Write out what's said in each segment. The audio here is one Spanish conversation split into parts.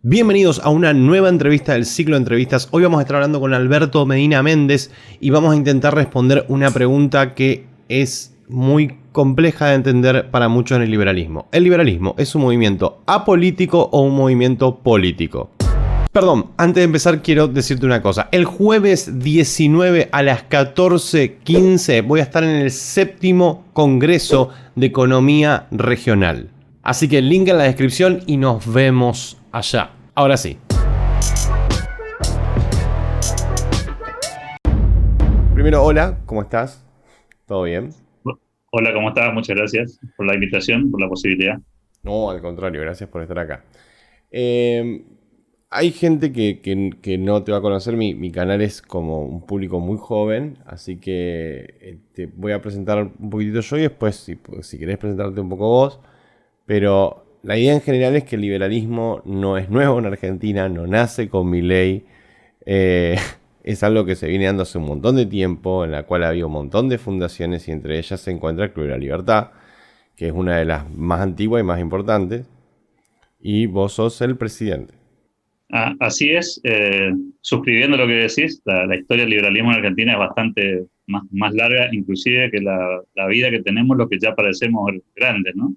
Bienvenidos a una nueva entrevista del ciclo de entrevistas. Hoy vamos a estar hablando con Alberto Medina Méndez y vamos a intentar responder una pregunta que es muy compleja de entender para muchos en el liberalismo. ¿El liberalismo es un movimiento apolítico o un movimiento político? Perdón, antes de empezar quiero decirte una cosa. El jueves 19 a las 14:15 voy a estar en el 7º Congreso de Economía Regional. Así que el link en la descripción y nos vemos allá. Ahora sí. Primero, hola, ¿cómo estás? ¿Todo bien? Hola, ¿cómo estás? Muchas gracias por la invitación, por la posibilidad. No, al contrario, gracias por estar acá. Eh, Hay gente que no te va a conocer. Mi canal es como un público muy joven, así que te voy a presentar un poquitito yo y después, si querés presentarte un poco vos. Pero la idea en general es que el liberalismo no es nuevo en Argentina, no nace con Milei. Eh, es algo que se viene dando hace un montón de tiempo, en la cual había un montón de fundaciones y entre ellas se encuentra el Club de la Libertad, que es una de las más antiguas y más importantes. Y vos sos el presidente. Así es, suscribiendo lo que decís, la historia del liberalismo en Argentina es bastante más larga, inclusive que la vida que tenemos, los que ya parecemos grandes, ¿no?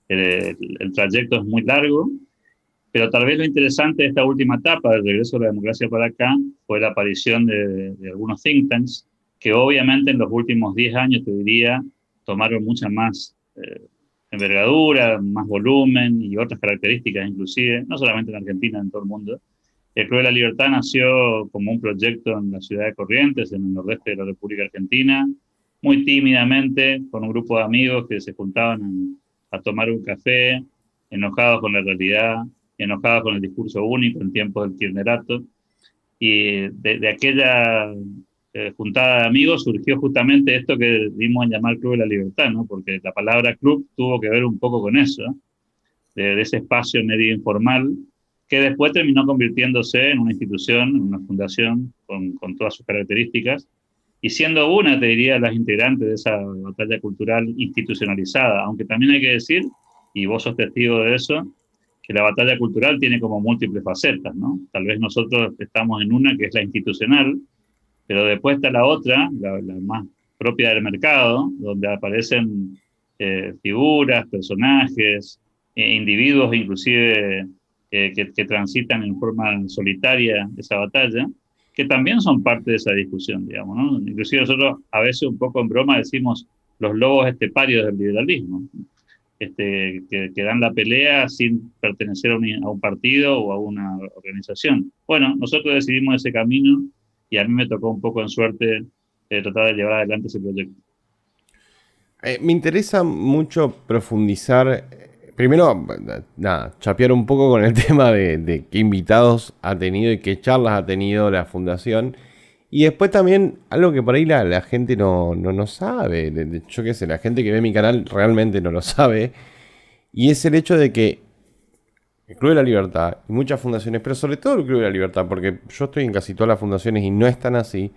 El trayecto es muy largo, pero tal vez lo interesante de esta última etapa del regreso de la democracia para acá fue la aparición de algunos think tanks que obviamente en los últimos 10 años, te diría, tomaron mucha más envergadura, más volumen y otras características inclusive, no solamente en Argentina, en todo el mundo. El Club de la Libertad nació como un proyecto en la ciudad de Corrientes, en el nordeste de la República Argentina, muy tímidamente, con un grupo de amigos que se juntaban a tomar un café, enojados con la realidad, enojados con el discurso único en tiempos del kirchnerato. Y de aquella juntada de amigos surgió justamente esto que dimos en llamar Club de la Libertad, ¿no? Porque la palabra club tuvo que ver un poco con eso, ¿eh? De ese espacio medio informal que después terminó convirtiéndose en una institución, en una fundación con todas sus características y siendo una, te diría, las integrantes de esa batalla cultural institucionalizada, aunque también hay que decir, y vos sos testigo de eso, que la batalla cultural tiene como múltiples facetas, ¿no? Tal vez nosotros estamos en una que es la institucional, pero después está la otra, la más propia del mercado, donde aparecen figuras, personajes, individuos inclusive que transitan en forma solitaria esa batalla, que también son parte de esa discusión, digamos, ¿no? Inclusive nosotros a veces un poco en broma decimos los lobos esteparios del liberalismo, que dan la pelea sin pertenecer a un partido o a una organización. Bueno, nosotros decidimos ese camino y a mí me tocó un poco en suerte tratar de llevar adelante ese proyecto. Me interesa mucho profundizar. Primero, nada, chapear un poco con el tema de qué invitados ha tenido y qué charlas ha tenido la fundación. Y después también algo que por ahí la gente no sabe. Yo qué sé, la gente que ve mi canal realmente no lo sabe. Y es el hecho de que el Club de la Libertad y muchas fundaciones, pero sobre todo el Club de la Libertad, porque yo estoy en casi todas las fundaciones y no están así,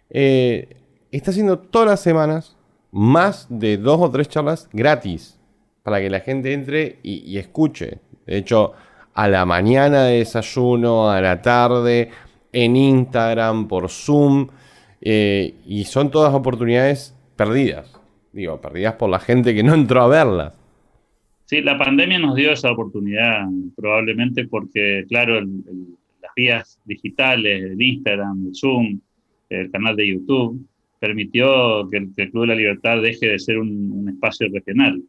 está haciendo todas las semanas más de 2 o 3 charlas gratis para que la gente entre y escuche. De hecho, a la mañana de desayuno, a la tarde, en Instagram, por Zoom, y son todas oportunidades perdidas. Digo, perdidas por la gente que no entró a verlas. Sí, la pandemia nos dio esa oportunidad probablemente porque, claro, las vías digitales, el Instagram, el Zoom, el canal de YouTube, permitió que el Club de la Libertad deje de ser un espacio regional.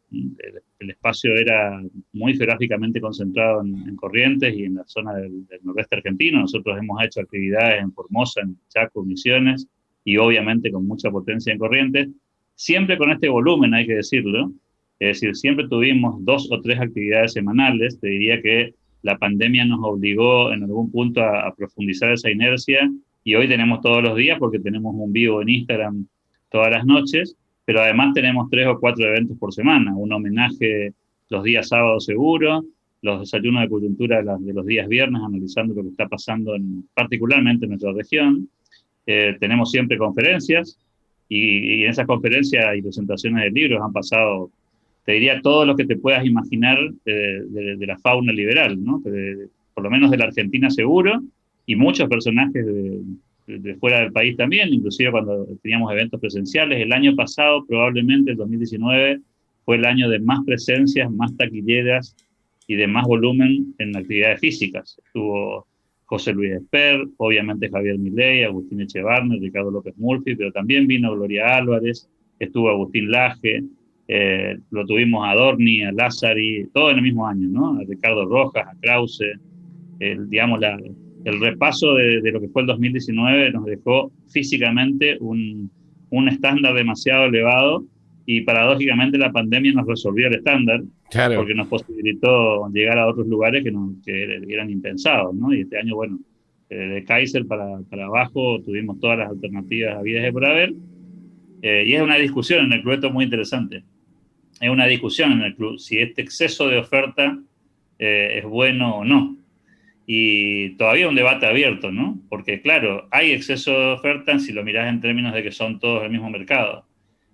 El espacio era muy geográficamente concentrado en Corrientes y en la zona del nordeste argentino. Nosotros hemos hecho actividades en Formosa, en Chaco, Misiones y obviamente con mucha potencia en Corrientes, siempre con este volumen, hay que decirlo. Es decir, siempre tuvimos 2 o 3 actividades semanales. Te diría que la pandemia nos obligó en algún punto a profundizar esa inercia y hoy tenemos todos los días porque tenemos un vivo en Instagram todas las noches, pero además tenemos 3 o 4 eventos por semana, un homenaje los días sábados seguro, los desayunos de coyuntura de los días viernes analizando lo que está pasando particularmente en nuestra región. Tenemos siempre conferencias y en esas conferencias y presentaciones de libros han pasado, te diría, todo lo que te puedas imaginar de la fauna liberal, ¿no? por lo menos de la Argentina seguro, y muchos personajes de fuera del país también, inclusive cuando teníamos eventos presenciales. El año pasado, probablemente el 2019, fue el año de más presencias, más taquilleras y de más volumen en actividades físicas. Estuvo José Luis Esper, obviamente Javier Milei, Agustín Echevarne, Ricardo López Murphy, pero también vino Gloria Álvarez, estuvo Agustín Laje, lo tuvimos a Dorni, a Lázari, todo en el mismo año, ¿no? A Ricardo Rojas, a Krause, digamos, el repaso de lo que fue el 2019 nos dejó físicamente un estándar demasiado elevado y paradójicamente la pandemia nos resolvió el estándar Claro. porque nos posibilitó llegar a otros lugares que eran impensados, ¿no? Y este año, bueno, de Kaiser para abajo tuvimos todas las alternativas habidas y por haber. Y es una discusión en el club, esto es muy interesante. Es una discusión en el club si este exceso de oferta es bueno o no. Y todavía un debate abierto, ¿no? Porque claro, hay exceso de oferta si lo mirás en términos de que son todos el mismo mercado,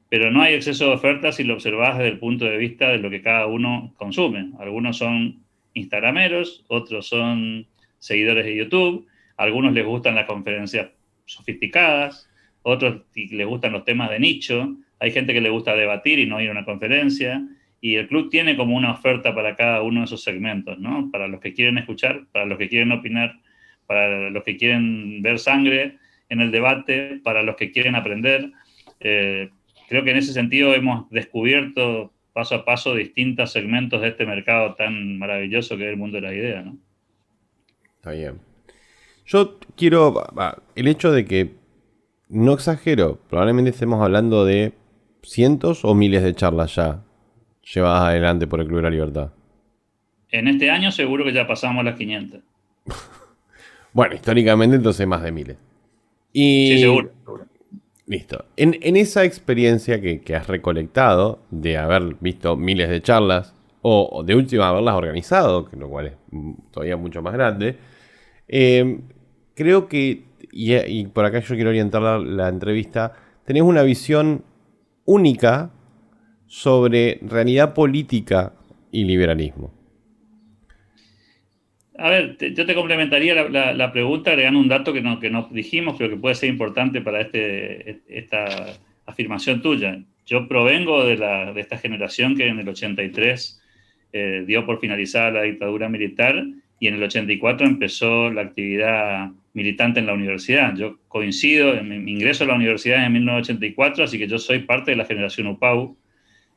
pero no hay exceso de oferta si lo observás desde el punto de vista de lo que cada uno consume. Algunos son instagrameros, otros son seguidores de YouTube, a algunos les gustan las conferencias sofisticadas, otros les gustan los temas de nicho, hay gente que le gusta debatir y no ir a una conferencia, y el club tiene como una oferta para cada uno de esos segmentos, ¿no? Para los que quieren escuchar, para los que quieren opinar, para los que quieren ver sangre en el debate, para los que quieren aprender. Creo que en ese sentido hemos descubierto paso a paso distintos segmentos de este mercado tan maravilloso que es el mundo de las ideas, ¿no? Está bien. Yo quiero, el hecho de que, no exagero, probablemente estemos hablando de cientos o miles de charlas ya llevadas adelante por el Club de la Libertad. En este año seguro que ya pasamos las 500. Bueno, históricamente entonces más de miles. Sí, Y seguro, seguro. listo. En esa experiencia que has recolectado de haber visto miles de charlas, o de última haberlas organizado, que lo cual es todavía mucho más grande, creo que, y por acá yo quiero orientar la entrevista, tenés una visión única sobre realidad política y liberalismo. A ver, yo te complementaría la pregunta agregando un dato que no dijimos, pero que puede ser importante para esta afirmación tuya. Yo provengo de esta generación que en el 83 dio por finalizada la dictadura militar y en el 84 empezó la actividad militante en la universidad. Yo coincido, mi ingreso a la universidad es en 1984, así que yo soy parte de la generación UPAU.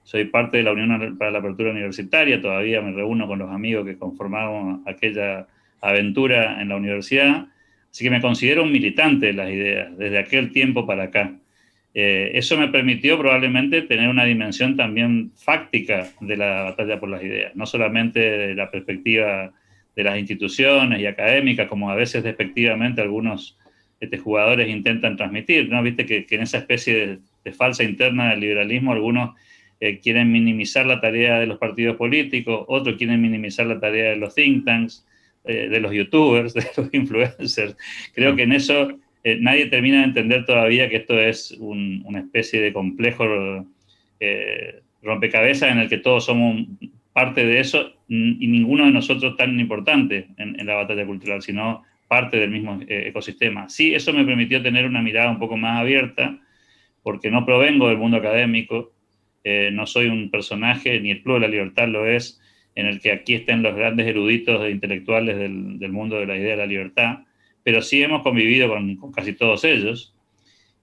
Soy parte de la Unión para la Apertura Universitaria, todavía me reúno con los amigos que conformamos aquella aventura en la universidad, así que me considero un militante de las ideas desde aquel tiempo para acá. Eso me permitió probablemente tener una dimensión también fáctica de la batalla por las ideas, no solamente de la perspectiva de las instituciones y académicas, como a veces despectivamente algunos jugadores intentan transmitir, ¿no? Viste que en esa especie de falsa interna del liberalismo algunos quieren minimizar la tarea de los partidos políticos, otros quieren minimizar la tarea de los think tanks, de los youtubers, de los influencers. Creo que en eso nadie termina de entender todavía que esto es una especie de complejo rompecabezas en el que todos somos parte de eso y ninguno de nosotros tan importante en la batalla cultural, sino parte del mismo ecosistema. Sí, eso me permitió tener una mirada un poco más abierta, porque no provengo del mundo académico, no soy un personaje, ni el Club de la Libertad lo es, en el que aquí estén los grandes eruditos e intelectuales del mundo de la idea de la libertad, pero sí hemos convivido con casi todos ellos.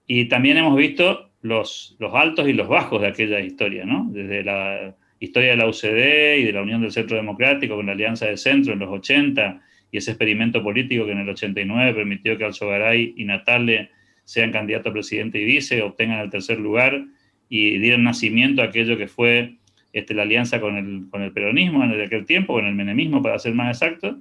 Y también hemos visto los altos y los bajos de aquella historia, ¿no? Desde la historia de la UCD y de la Unión del Centro Democrático con la Alianza de Centro en los 80 y ese experimento político que en el 89 permitió que Alzogaray y Natale sean candidatos a presidente y vice, obtengan el tercer lugar y dieron nacimiento a aquello que fue la alianza con el peronismo en aquel tiempo, con el menemismo para ser más exacto,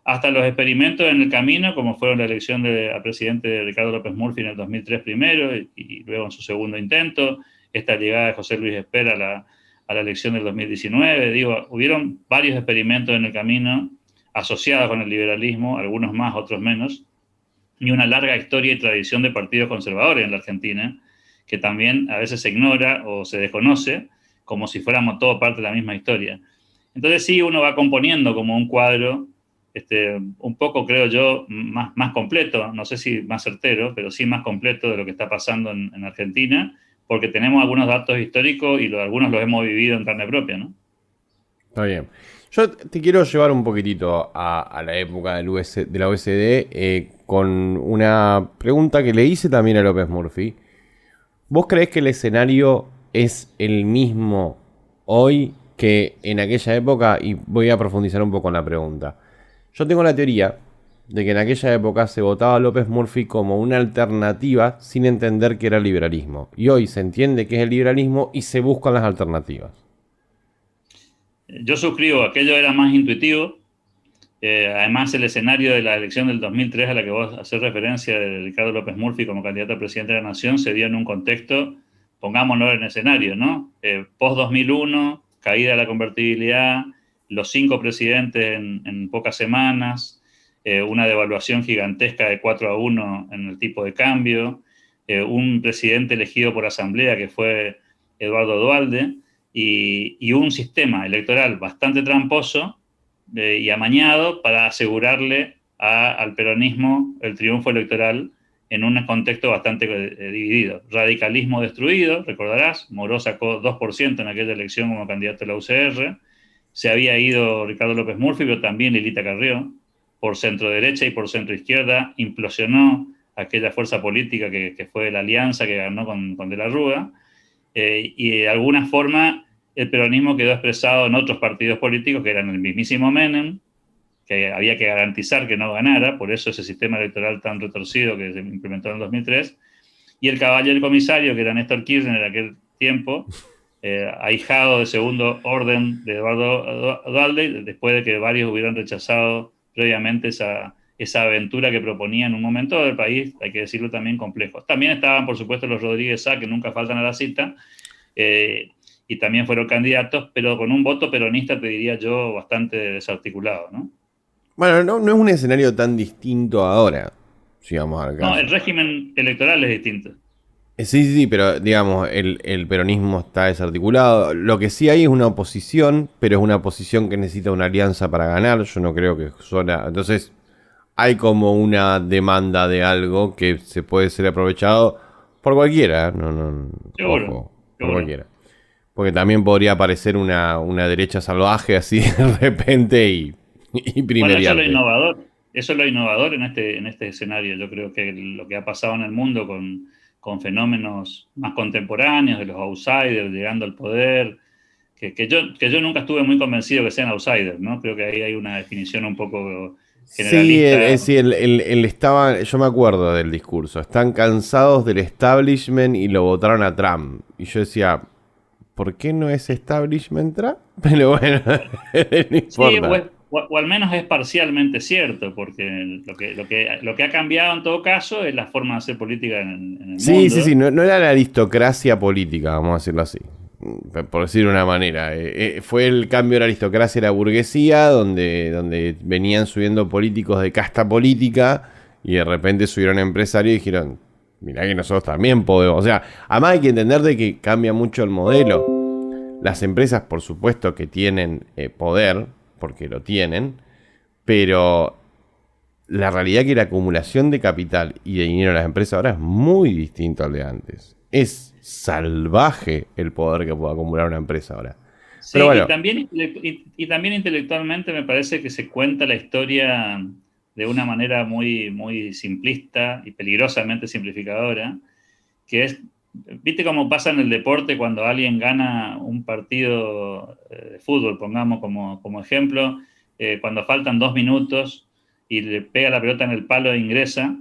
hasta los experimentos en el camino, como fueron la elección a presidente de Ricardo López Murphy en el 2003 primero y luego en su segundo intento, esta llegada de José Luis Esper a la elección del 2019. Digo, hubieron varios experimentos en el camino asociados con el liberalismo, algunos más, otros menos, y una larga historia y tradición de partidos conservadores en la Argentina, que también a veces se ignora o se desconoce, como si fuéramos todo parte de la misma historia. Entonces sí, uno va componiendo como un cuadro un poco, creo yo, más completo, no sé si más certero, pero sí más completo de lo que está pasando en Argentina, porque tenemos algunos datos históricos y algunos los hemos vivido en carne propia, ¿no? Está bien. Yo te quiero llevar un poquitito a la época de la OSD con una pregunta que le hice también a López Murphy. ¿Vos creés que el escenario es el mismo hoy que en aquella época? Y voy a profundizar un poco en la pregunta. Yo tengo la teoría de que en aquella época se votaba a López Murphy como una alternativa sin entender que era el liberalismo. Y hoy se entiende que es el liberalismo y se buscan las alternativas. Yo suscribo, aquello era más intuitivo. Además, el escenario de la elección del 2003 a la que vos haces referencia de Ricardo López Murphy como candidato a presidente de la Nación se dio en un contexto, pongámoslo en escenario, ¿no? Post-2001, caída de la convertibilidad, los 5 presidentes en pocas semanas, una devaluación gigantesca de 4-1 en el tipo de cambio, un presidente elegido por asamblea que fue Eduardo Duhalde, y un sistema electoral bastante tramposo y amañado para asegurarle al peronismo el triunfo electoral en un contexto bastante dividido. Radicalismo destruido, recordarás, Moró sacó 2% en aquella elección como candidato a la UCR, se había ido Ricardo López Murphy, pero también Lilita Carrió, por centro derecha y por centro izquierda, implosionó aquella fuerza política que fue la alianza que ganó con De la Rúa, y de alguna forma el peronismo quedó expresado en otros partidos políticos que eran el mismísimo Menem, que había que garantizar que no ganara, por eso ese sistema electoral tan retorcido que se implementó en el 2003, y el caballo del comisario, que era Néstor Kirchner en aquel tiempo, ahijado de segundo orden de Eduardo Duhalde, después de que varios hubieran rechazado previamente esa aventura que proponía en un momento del país, hay que decirlo también, complejo. También estaban, por supuesto, los Rodríguez Sá, que nunca faltan a la cita, y también fueron candidatos, pero con un voto peronista, te diría yo, bastante desarticulado, ¿no? Bueno, no es un escenario tan distinto ahora, si vamos al No, el caso. régimen electoral es distinto. Sí, pero digamos, el peronismo está desarticulado. Lo que sí hay es una oposición, pero es una oposición que necesita una alianza para ganar. Yo no creo que sola. Entonces, hay como una demanda de algo que se puede ser aprovechado por cualquiera. Seguro, Ojo, por seguro. cualquiera. Porque también podría aparecer una derecha salvaje así de repente y Bueno, eso es lo primeriarte. innovador. Eso es lo innovador en este escenario. Yo creo que lo que ha pasado en el mundo con fenómenos más contemporáneos, de los outsiders llegando al poder, que yo nunca estuve muy convencido que sean outsiders, ¿no? Creo que ahí hay una definición un poco Sí, generalista. sí, estaba, yo me acuerdo del discurso. Están cansados del establishment y lo votaron a Trump. Y yo decía, ¿por qué no es establishment Trump? Pero bueno, no Sí, importa. o al menos es parcialmente cierto, porque lo que ha cambiado en todo caso es la forma de hacer política en el Sí, mundo. no era la aristocracia política, vamos a decirlo así. Por decirlo de una manera. Fue el cambio de la aristocracia y la burguesía, donde venían subiendo políticos de casta política y de repente subieron empresarios y dijeron, mirá que nosotros también podemos. O sea, además hay que entender de que cambia mucho el modelo. Las empresas, por supuesto, que tienen poder, porque lo tienen, pero la realidad es que la acumulación de capital y de dinero en las empresas ahora es muy distinto al de antes. Es salvaje el poder que puede acumular una empresa ahora. Pero Sí, y bueno, también, y también intelectualmente me parece que se cuenta la historia de una manera muy, muy simplista y peligrosamente simplificadora, que es, viste cómo pasa en el deporte cuando alguien gana un partido de fútbol, pongamos como ejemplo, cuando faltan 2 minutos y le pega la pelota en el palo e ingresa,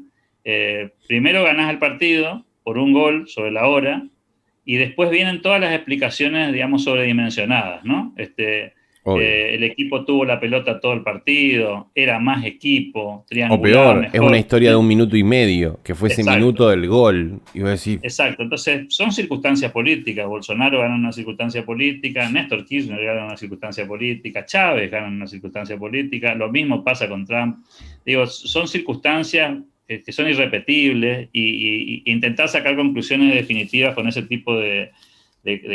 primero ganás el partido por un gol sobre la hora, y después vienen todas las explicaciones, digamos, sobredimensionadas, ¿no? obvio. El equipo tuvo la pelota todo el partido, era más equipo, O triangulaba peor, es una mejor. historia de un minuto y medio, que fue ese minuto Exacto, del gol. Y vos decís, exacto. Entonces, son circunstancias políticas. Bolsonaro gana una circunstancia política, Néstor Kirchner gana una circunstancia política, Chávez gana una circunstancia política, lo mismo pasa con Trump. Digo, son circunstancias que son irrepetibles y intentar sacar conclusiones definitivas con ese tipo de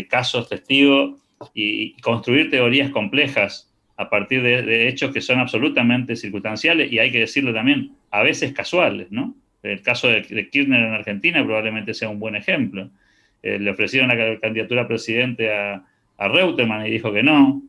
casos testigos y construir teorías complejas a partir de hechos que son absolutamente circunstanciales y hay que decirlo también, a veces casuales, ¿no? El caso de Kirchner en Argentina probablemente sea un buen ejemplo. Le ofrecieron la candidatura a presidente a Reutemann y dijo que no.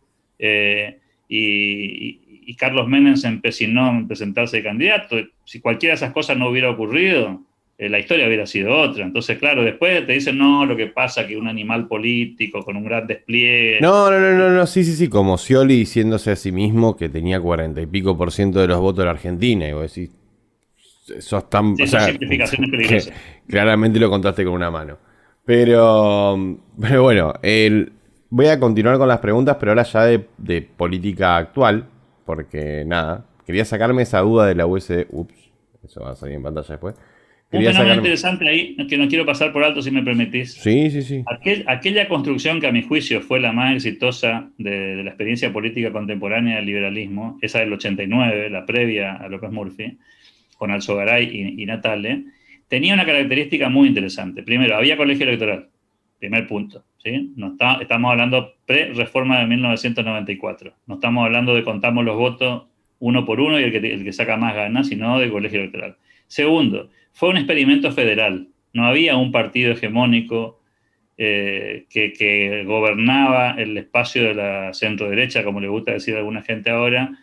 Y Carlos Menem se empecinó en presentarse de candidato. Si cualquiera de esas cosas no hubiera ocurrido, la historia hubiera sido otra. Entonces, claro, después te dicen, no, lo que pasa es que un animal político con un gran despliegue. No, sí, como Scioli diciéndose a sí mismo que tenía 40% y pico de los votos de la Argentina, y vos decís, sos tan, Sí, o son sea, simplificaciones que peligrosas. claramente lo contaste con una mano. Pero bueno, voy a continuar con las preguntas, pero ahora ya de política actual, porque nada, quería sacarme esa duda de la USD. Ups, eso va a salir en pantalla después. Un Quería fenómeno sacarme. interesante ahí, que no quiero pasar por alto si me permitís. Sí. Aquella construcción que a mi juicio fue la más exitosa de la experiencia política contemporánea del liberalismo, esa del 89, la previa a López Murphy, con Alzogaray y Natale, tenía una característica muy interesante. Primero, había colegio electoral, primer punto. ¿Sí? No estamos hablando pre-reforma de 1994. No estamos hablando de contamos los votos uno por uno y el que saca más gana, sino de colegio electoral. Segundo, fue un experimento federal. No había un partido hegemónico que gobernaba el espacio de la centro-derecha, como le gusta decir a alguna gente ahora,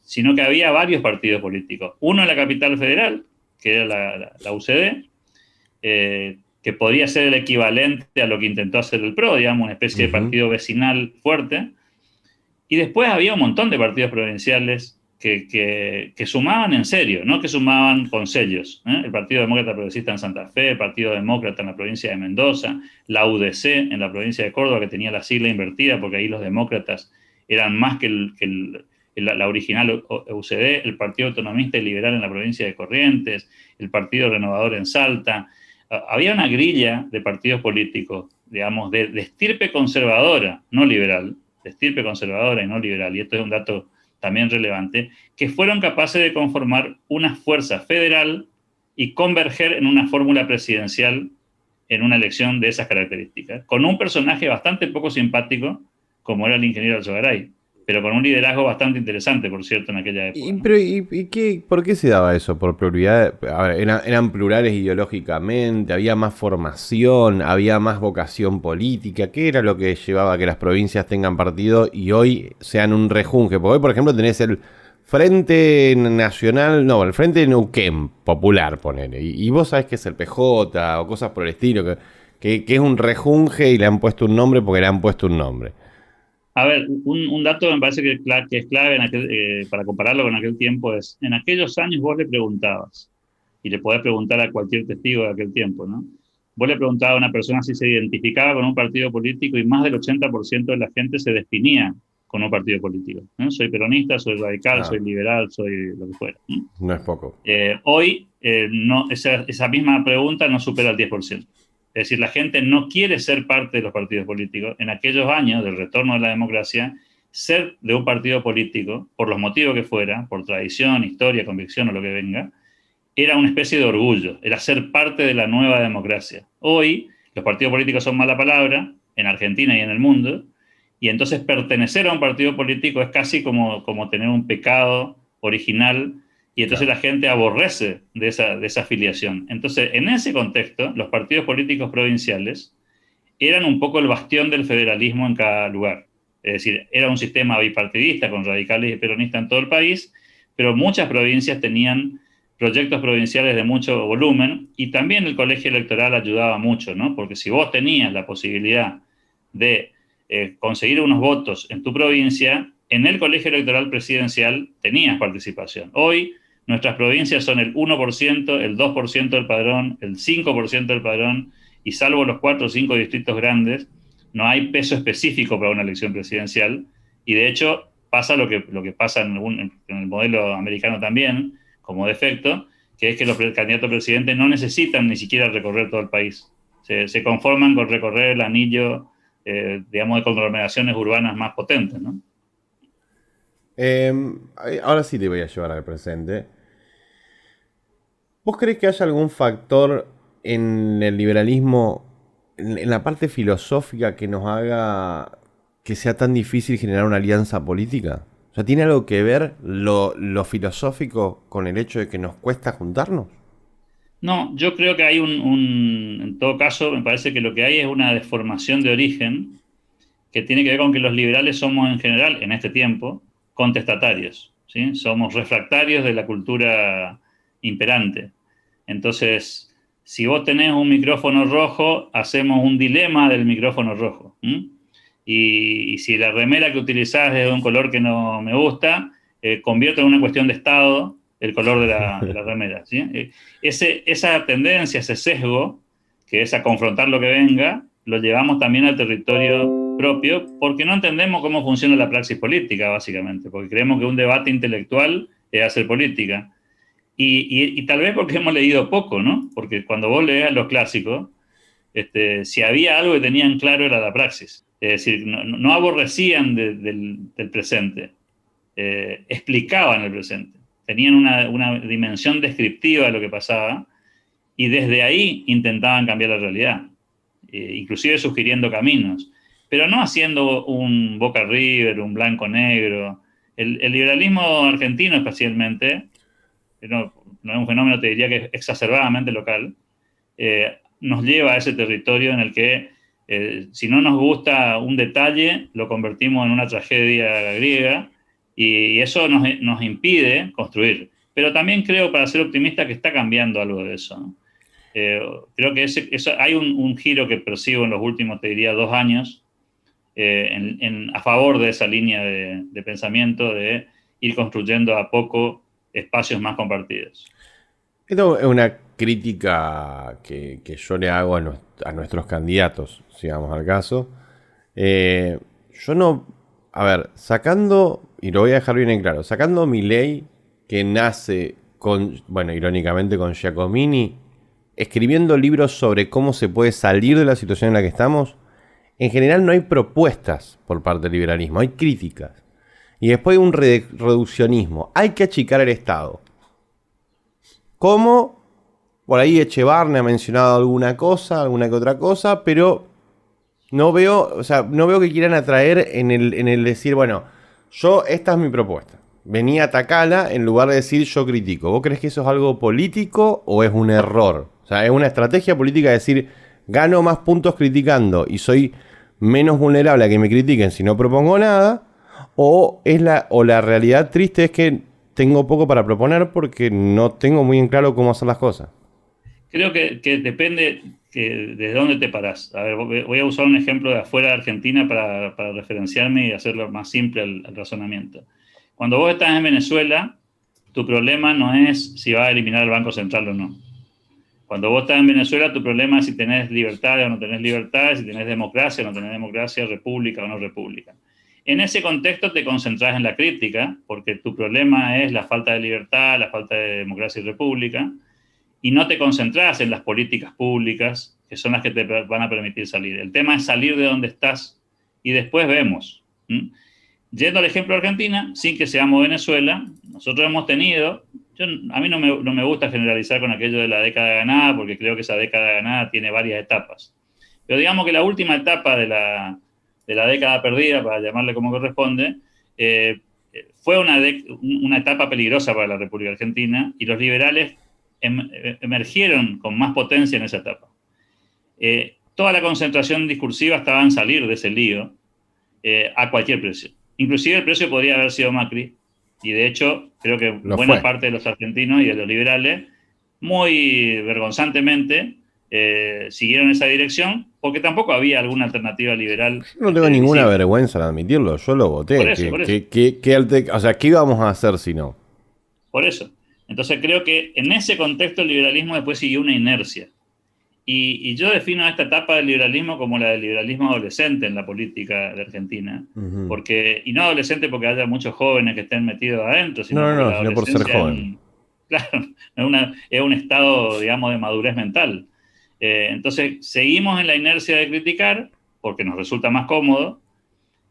sino que había varios partidos políticos. Uno en la capital federal, que era la UCD, que podría ser el equivalente a lo que intentó hacer el PRO, digamos, una especie de partido vecinal fuerte. Y después había un montón de partidos provinciales que sumaban en serio, no que sumaban con sellos. El Partido Demócrata Progresista en Santa Fe, el Partido Demócrata en la provincia de Mendoza, la UDC en la provincia de Córdoba, que tenía la sigla invertida, porque ahí los demócratas eran más que la original UCD, el Partido Autonomista y Liberal en la provincia de Corrientes, el Partido Renovador en Salta. Había una grilla de partidos políticos, digamos, de estirpe conservadora, no liberal, de estirpe conservadora y no liberal, y esto es un dato también relevante, que fueron capaces de conformar una fuerza federal y converger en una fórmula presidencial en una elección de esas características, con un personaje bastante poco simpático, como era el ingeniero Alzogaray, pero con un liderazgo bastante interesante, por cierto, en aquella época, ¿no? ¿Por qué se daba eso? ¿Por pluralidad? A ver, eran plurales ideológicamente, había más formación, había más vocación política. ¿Qué era lo que llevaba a que las provincias tengan partido y hoy sean un rejunje? Porque hoy, por ejemplo, tenés el Frente Nacional, no, el Frente Neuquén Popular, ponele. Y vos sabés que es el PJ o cosas por el estilo, que es un rejunje y le han puesto un nombre porque le han puesto un nombre. A ver, un dato me parece que es clave para compararlo con aquel tiempo es, en aquellos años vos le preguntabas, y le podés preguntar a cualquier testigo de aquel tiempo, ¿no? Vos le preguntabas a una persona si se identificaba con un partido político y más del 80% de la gente se definía con un partido político, ¿no? Soy peronista, soy radical, Ah, soy liberal, soy lo que fuera, ¿no? no es poco. Hoy no, esa misma pregunta no supera el 10%. Es decir, la gente no quiere ser parte de los partidos políticos. En aquellos años del retorno de la democracia, ser de un partido político, por los motivos que fuera, por tradición, historia, convicción o lo que venga, era una especie de orgullo, era ser parte de la nueva democracia. Hoy los partidos políticos son mala palabra, en Argentina y en el mundo, y entonces pertenecer a un partido político es casi como tener un pecado original, y entonces Claro. la gente aborrece de esa afiliación. Entonces, en ese contexto, los partidos políticos provinciales eran un poco el bastión del federalismo en cada lugar. Es decir, era un sistema bipartidista con radicales y peronistas en todo el país, pero muchas provincias tenían proyectos provinciales de mucho volumen y también el colegio electoral ayudaba mucho, ¿no? Porque si vos tenías la posibilidad de conseguir unos votos en tu provincia, en el colegio electoral presidencial tenías participación. Hoy nuestras provincias son el 1%, el 2% del padrón, el 5% del padrón, y salvo los 4 o 5 distritos grandes, no hay peso específico para una elección presidencial, y de hecho pasa lo que pasa en el modelo americano también, como defecto, que es que los candidatos a presidente no necesitan ni siquiera recorrer todo el país. Se conforman con recorrer el anillo, digamos, de conglomeraciones urbanas más potentes, ¿no? Eh, Ahora sí te voy a llevar al presente. ¿Vos crees que haya algún factor en el liberalismo, en la parte filosófica, que nos haga que sea tan difícil generar una alianza política? O sea, ¿tiene algo que ver lo filosófico con el hecho de que nos cuesta juntarnos? No, yo creo que hay en todo caso, me parece que lo que hay es una deformación de origen que tiene que ver con que los liberales somos en general, en este tiempo, contestatarios, ¿sí? Somos refractarios de la cultura imperante. Entonces, si vos tenés un micrófono rojo, hacemos un dilema del micrófono rojo. Y si la remera que utilizás es de un color que no me gusta, convierto en una cuestión de estado el color de la remera. ¿Sí? Esa tendencia, ese sesgo, que es a confrontar lo que venga, lo llevamos también al territorio propio porque no entendemos cómo funciona la praxis política, básicamente, porque creemos que un debate intelectual es hacer política. Y tal vez porque hemos leído poco, ¿no? Porque cuando vos lees los clásicos, si había algo que tenían claro era la praxis. Es decir, no aborrecían del presente, explicaban el presente. Tenían una dimensión descriptiva de lo que pasaba y desde ahí intentaban cambiar la realidad, inclusive sugiriendo caminos, pero no haciendo un Boca River, un blanco-negro. El liberalismo argentino especialmente, no es un fenómeno, te diría que es exacerbadamente local, nos lleva a ese territorio en el que si no nos gusta un detalle, lo convertimos en una tragedia griega y eso nos impide construir. Pero también creo, para ser optimista, que está cambiando algo de eso, ¿no? Creo que hay un giro que percibo en los últimos, te diría, 2 años a favor de esa línea de pensamiento de ir construyendo a poco espacios más compartidos. Esto es una crítica que yo le hago a nuestros candidatos, si vamos al caso. Yo no... A ver, sacando, y lo voy a dejar bien en claro, sacando Milei, que nace con, bueno, irónicamente con Giacomini, escribiendo libros sobre cómo se puede salir de la situación en la que estamos, en general no hay propuestas por parte del liberalismo, hay críticas. Y después hay un reduccionismo. Hay que achicar el Estado. ¿Cómo? Por ahí Echevarne ha mencionado alguna que otra cosa, pero no veo, no veo que quieran atraer en el decir, bueno, esta es mi propuesta. Vení a atacarla en lugar de decir yo critico. ¿Vos crees que eso es algo político o es un error? O sea, es una estrategia política decir, gano más puntos criticando y soy menos vulnerable a que me critiquen si no propongo nada, o la realidad triste es que tengo poco para proponer porque no tengo muy en claro cómo hacer las cosas. Creo que depende de dónde te parás. A ver, voy a usar un ejemplo de afuera de Argentina para referenciarme y hacerlo más simple el razonamiento. Cuando vos estás en Venezuela, tu problema no es si vas a eliminar el Banco Central o no. Cuando vos estás en Venezuela, tu problema es si tenés libertades o no tenés libertades, si tenés democracia o no tenés democracia, república o no república. En ese contexto te concentras en la crítica, porque tu problema es la falta de libertad, la falta de democracia y república, y no te concentras en las políticas públicas, que son las que te van a permitir salir. El tema es salir de donde estás y después vemos. Yendo al ejemplo de Argentina, sin que seamos Venezuela, nosotros hemos tenido, a mí no me gusta generalizar con aquello de la década ganada, porque creo que esa década ganada tiene varias etapas. Pero digamos que la última etapa de la década perdida, para llamarle como corresponde, fue una etapa peligrosa para la República Argentina y los liberales emergieron con más potencia en esa etapa. Toda la concentración discursiva estaba en salir de ese lío a cualquier precio. Inclusive el precio podría haber sido Macri, y de hecho creo que buena parte de los argentinos y de los liberales, muy vergonzantemente, siguieron esa dirección, porque tampoco había alguna alternativa liberal. Yo no tengo ninguna vergüenza en admitirlo, yo lo voté. Por eso. O sea, ¿qué íbamos a hacer si no? Por eso. Entonces creo que en ese contexto el liberalismo después siguió una inercia. Y yo defino esta etapa del liberalismo como la del liberalismo adolescente en la política de Argentina. Uh-huh. Y no adolescente porque haya muchos jóvenes que estén metidos adentro, sino sino por ser joven. Claro, es un estado, digamos, de madurez mental. Entonces, seguimos en la inercia de criticar porque nos resulta más cómodo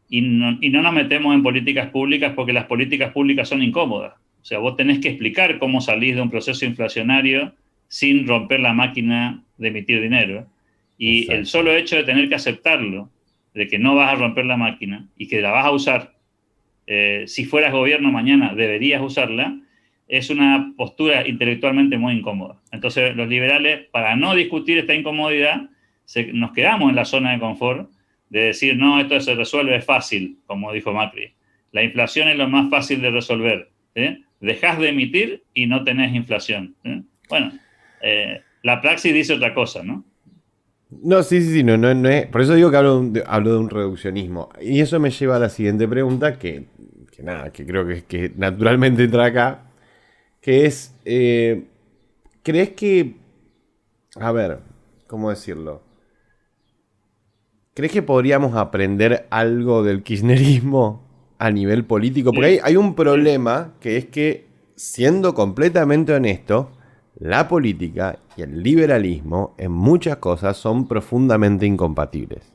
y no nos metemos en políticas públicas porque las políticas públicas son incómodas. O sea, vos tenés que explicar cómo salís de un proceso inflacionario sin romper la máquina de emitir dinero. Y exacto, el solo hecho de tener que aceptarlo de que no vas a romper la máquina y que la vas a usar, si fueras gobierno mañana deberías usarla, es una postura intelectualmente muy incómoda. Entonces los liberales, para no discutir esta incomodidad, nos quedamos en la zona de confort de decir, no, esto se resuelve fácil, como dijo Macri. La inflación es lo más fácil de resolver. Dejás de emitir y no tenés inflación. Bueno, la praxis dice otra cosa, ¿no? No, sí, no es. Por eso digo que hablo de un reduccionismo. Y eso me lleva a la siguiente pregunta, que nada, que creo que naturalmente entra acá, que es, ¿crees que, a ver, ¿cómo decirlo? ¿Crees que podríamos aprender algo del kirchnerismo a nivel político? Porque hay un problema, que es que, siendo completamente honesto, la política y el liberalismo en muchas cosas son profundamente incompatibles.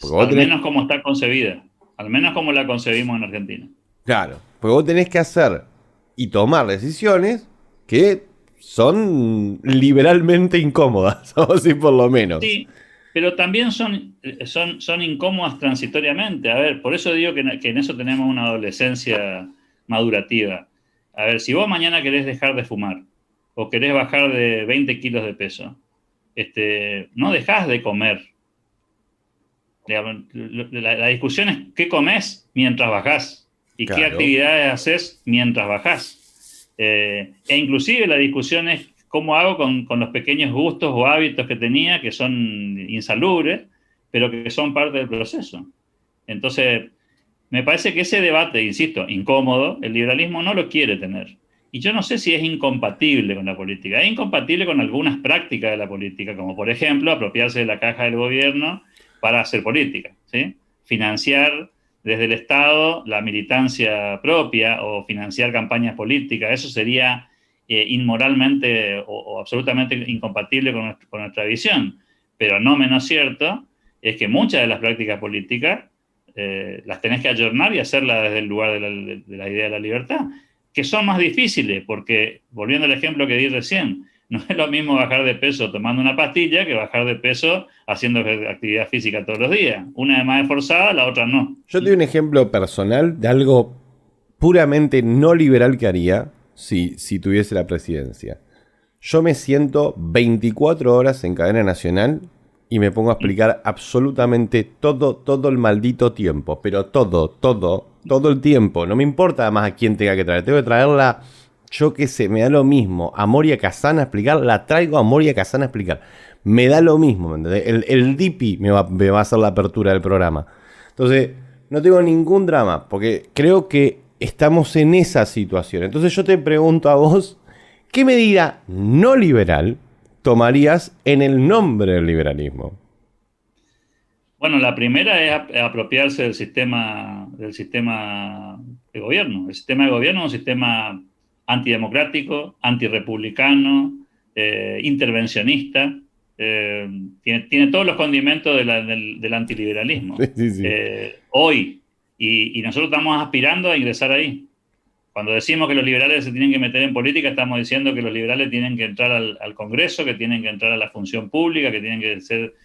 Al menos como está concebida, al menos como la concebimos en Argentina. Claro, porque vos tenés que hacer y tomar decisiones que son liberalmente incómodas, o así por lo menos. Sí, pero también son incómodas transitoriamente. A ver, por eso digo que en eso tenemos una adolescencia madurativa. A ver, si vos mañana querés dejar de fumar o querés bajar de 20 kilos de peso, no dejás de comer. La discusión es qué comés mientras bajás y qué actividades haces mientras bajás. E inclusive la discusión es cómo hago con los pequeños gustos o hábitos que tenía que son insalubres, pero que son parte del proceso. Entonces, me parece que ese debate, insisto, incómodo, el liberalismo no lo quiere tener. Y yo no sé si es incompatible con la política. Es incompatible con algunas prácticas de la política, como por ejemplo apropiarse de la caja del gobierno para hacer política, ¿sí? Financiar desde el Estado la militancia propia o financiar campañas políticas. Eso sería inmoralmente o absolutamente incompatible con nuestra visión. Pero no menos cierto es que muchas de las prácticas políticas las tenés que ayornar y hacerlas desde el lugar de la idea de la libertad, que son más difíciles, porque, volviendo al ejemplo que di recién, no es lo mismo bajar de peso tomando una pastilla que bajar de peso haciendo actividad física todos los días. Una es más esforzada, la otra no. Yo te doy un ejemplo personal de algo puramente no liberal que haría si tuviese la presidencia. Yo me siento 24 horas en cadena nacional y me pongo a explicar absolutamente todo el maldito tiempo. Pero todo el tiempo. No me importa además a quién tenga que traer. Tengo que traerla, yo qué sé, me da lo mismo. A Moria Kazan a explicar, la traigo a Moria Kazan a explicar. Me da lo mismo, ¿me entendés? El Dipi me va a hacer la apertura del programa. Entonces, no tengo ningún drama, porque creo que estamos en esa situación. Entonces yo te pregunto a vos, ¿qué medida no liberal tomarías en el nombre del liberalismo? Bueno, la primera es apropiarse del sistema de gobierno. El sistema de gobierno es un sistema antidemocrático, antirrepublicano, intervencionista. Tiene todos los condimentos del antiliberalismo. Sí. Hoy, y nosotros estamos aspirando a ingresar ahí. Cuando decimos que los liberales se tienen que meter en política, estamos diciendo que los liberales tienen que entrar al Congreso, que tienen que entrar a la función pública, que tienen que ser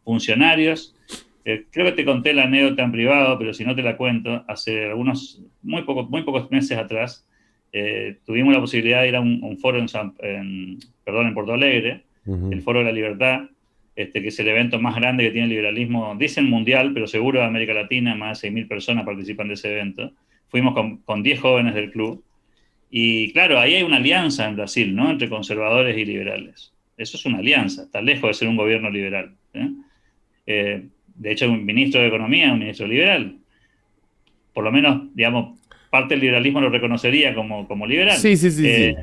funcionarios. Creo que te conté la anécdota en privado, pero si no te la cuento, hace muy pocos meses atrás, tuvimos la posibilidad de ir a un foro en Porto Alegre, el Foro de la Libertad, que es el evento más grande que tiene el liberalismo, dicen mundial, pero seguro de América Latina, más de 6.000 personas participan de ese evento. Fuimos con 10 jóvenes del club. Y claro, ahí hay una alianza en Brasil, ¿no? Entre conservadores y liberales. Eso es una alianza, está lejos de ser un gobierno liberal. De hecho, un ministro de Economía es un ministro liberal. Por lo menos, digamos, parte del liberalismo lo reconocería como liberal. Sí.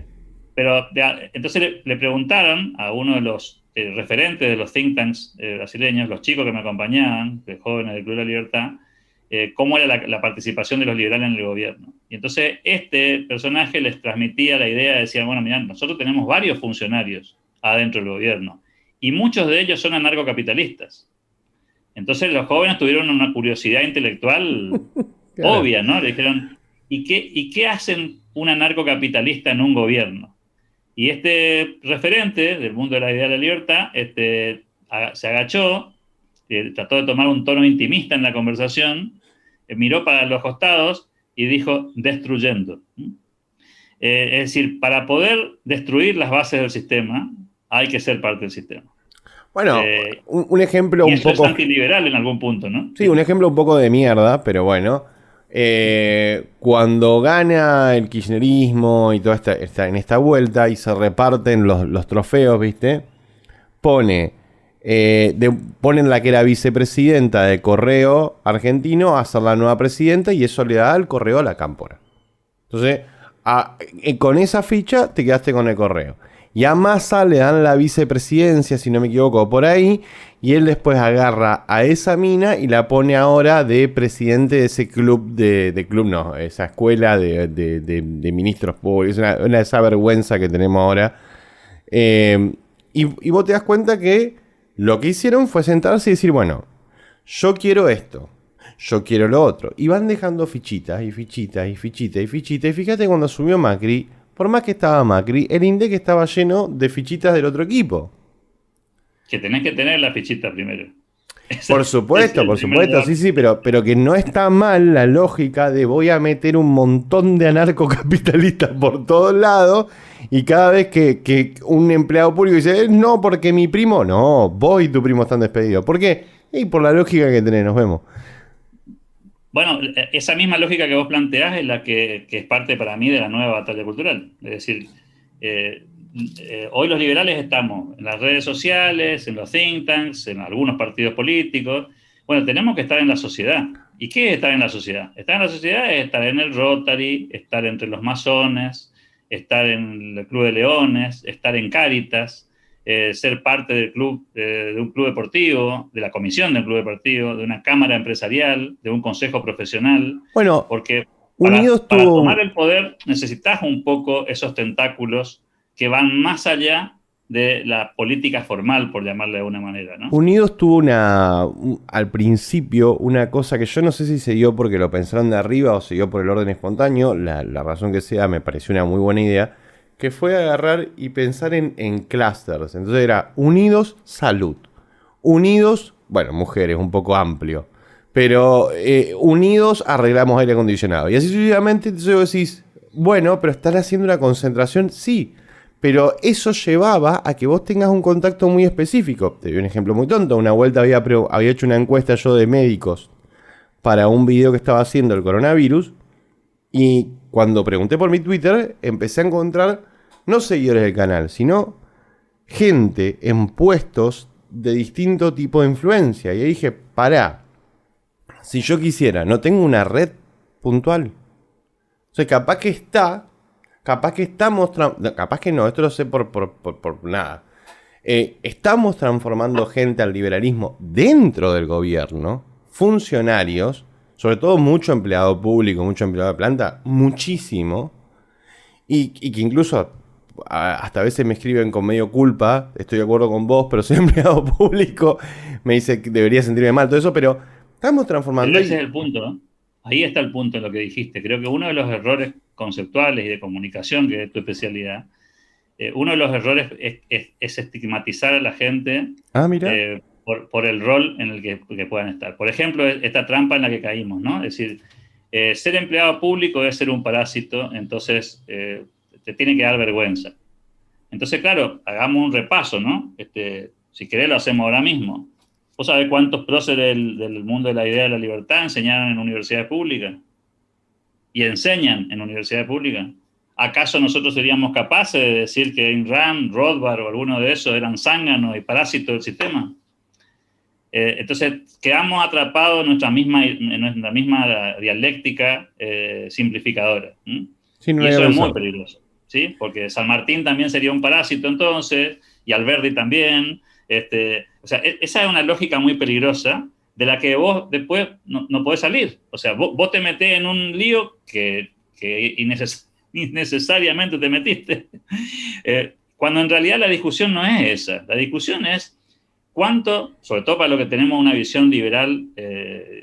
Pero entonces le preguntaron a uno de los referentes de los think tanks brasileños, los chicos que me acompañaban, de jóvenes del Club de la Libertad, cómo era la participación de los liberales en el gobierno. Y entonces este personaje les transmitía la idea, decía, bueno, mirá, nosotros tenemos varios funcionarios adentro del gobierno y muchos de ellos son anarcocapitalistas. Entonces los jóvenes tuvieron una curiosidad intelectual obvia, ¿no? Le dijeron, ¿y qué hacen un anarcocapitalista en un gobierno? Y este referente del mundo de la idea de la libertad se agachó, trató de tomar un tono intimista en la conversación, miró para los costados y dijo destruyendo. Es decir, para poder destruir las bases del sistema, hay que ser parte del sistema. Bueno, un ejemplo y un eso poco... es antiliberal en algún punto, ¿no? Sí, un ejemplo un poco de mierda, pero bueno. Cuando gana el kirchnerismo y toda en esta vuelta y se reparten los trofeos, ¿viste? Ponen la que era vicepresidenta de Correo Argentino a ser la nueva presidenta y eso le da al Correo a la Cámpora. Entonces, con esa ficha te quedaste con el Correo. Y a Massa le dan la vicepresidencia, si no me equivoco, por ahí. Y él después agarra a esa mina y la pone ahora de presidente de ese club, esa escuela de ministros públicos. Una esa vergüenza que tenemos ahora. Y vos te das cuenta que lo que hicieron fue sentarse y decir, bueno, yo quiero esto, yo quiero lo otro. Y van dejando fichitas y fichitas y fichitas y fichitas. Y fíjate cuando asumió Macri, por más que estaba Macri, el INDEC estaba lleno de fichitas del otro equipo. Que tenés que tener la fichita primero. Por supuesto, sí, pero que no está mal la lógica de voy a meter un montón de anarcocapitalistas por todos lados y cada vez que un empleado público dice, no, porque mi primo, no, vos y tu primo están despedidos. ¿Por qué? Y por la lógica que tenés, nos vemos. Bueno, esa misma lógica que vos planteás es la que es parte para mí de la nueva batalla cultural. Es decir, hoy los liberales estamos en las redes sociales, en los think tanks, en algunos partidos políticos. Bueno, tenemos que estar en la sociedad. ¿Y qué es estar en la sociedad? Estar en la sociedad es estar en el Rotary, estar entre los masones, estar en el Club de Leones, estar en Cáritas, ser parte del club, de un club deportivo, de la comisión del club deportivo, de una cámara empresarial, de un consejo profesional. Bueno, porque para tomar el poder necesitas un poco esos tentáculos que van más allá de la política formal, por llamarle de alguna manera, ¿no? Unidos tuvo al principio una cosa que yo no sé si se dio porque lo pensaron de arriba o se dio por el orden espontáneo, la razón que sea, me pareció una muy buena idea, que fue agarrar y pensar en clusters. Entonces era Unidos, salud. Unidos, bueno, mujeres, un poco amplio. Pero unidos, arreglamos aire acondicionado. Y así sucesivamente, entonces vos decís, bueno, pero están haciendo una concentración, sí. Pero eso llevaba a que vos tengas un contacto muy específico. Te doy un ejemplo muy tonto. Una vuelta había hecho una encuesta yo de médicos para un video que estaba haciendo el coronavirus. Y cuando pregunté por mi Twitter, empecé a encontrar no seguidores del canal, sino gente en puestos de distinto tipo de influencia. Y ahí dije, pará, si yo quisiera, no tengo una red puntual. O sea, capaz que estamos, capaz que no, esto lo sé por nada. Estamos transformando gente al liberalismo dentro del gobierno, funcionarios, sobre todo mucho empleado público, mucho empleado de planta, muchísimo, y que incluso hasta a veces me escriben con medio culpa, estoy de acuerdo con vos, pero soy empleado público, me dice que debería sentirme mal, todo eso, pero estamos transformando... Pero ese es el punto, ¿no? Ahí está el punto en lo que dijiste. Creo que uno de los errores conceptuales y de comunicación, que es tu especialidad, uno de los errores es estigmatizar a la gente por el rol en el que puedan estar. Por ejemplo, esta trampa en la que caímos, ¿no? Es decir, ser empleado público es ser un parásito, entonces te tiene que dar vergüenza. Entonces, claro, hagamos un repaso, ¿no? Si querés lo hacemos ahora mismo. ¿Vos sabés cuántos próceres del mundo de la idea de la libertad enseñaron en universidades públicas? Y enseñan en universidades públicas. ¿Acaso nosotros seríamos capaces de decir que Ayn Rand, Rothbard o alguno de esos eran zánganos y parásitos del sistema? Entonces, quedamos atrapados en nuestra misma dialéctica simplificadora. Sí, no y eso es muy peligroso, ¿sí? Porque San Martín también sería un parásito entonces, y Alberti también. O sea, esa es una lógica muy peligrosa de la que vos después no podés salir. O sea, vos te metés en un lío que innecesariamente te metiste. Cuando en realidad la discusión no es esa. La discusión es cuánto, sobre todo para lo que tenemos una visión liberal,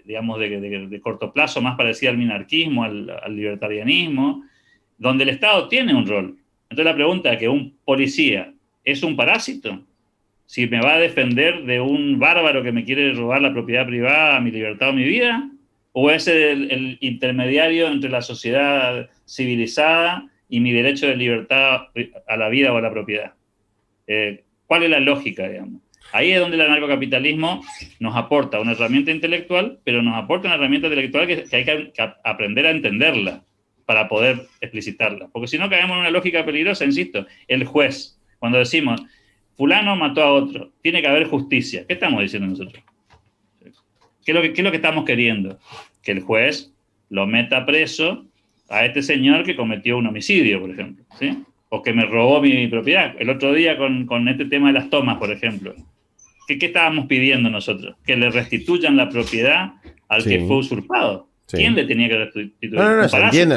digamos, de corto plazo, más parecida al minarquismo, al libertarianismo, donde el Estado tiene un rol. Entonces la pregunta es que un policía es un parásito. si me va a defender de un bárbaro que me quiere robar la propiedad privada, mi libertad o mi vida, o es el intermediario entre la sociedad civilizada y mi derecho de libertad a la vida o a la propiedad. ¿Cuál es la lógica, digamos? Ahí es donde el anarcocapitalismo nos aporta una herramienta intelectual, pero nos aporta una herramienta intelectual que hay que aprender a entenderla para poder explicitarla. Porque si no caemos en una lógica peligrosa, insisto, el juez, cuando decimos, fulano mató a otro, tiene que haber justicia. ¿Qué estamos diciendo nosotros? ¿Qué es lo que estamos queriendo? Que el juez lo meta preso a este señor que cometió un homicidio, por ejemplo, ¿sí? O que me robó mi propiedad. El otro día con este tema de las tomas, por ejemplo. ¿Qué estábamos pidiendo nosotros? Que le restituyan la propiedad al que fue usurpado. Sí. ¿Quién le tenía que restituir? No, se entiende.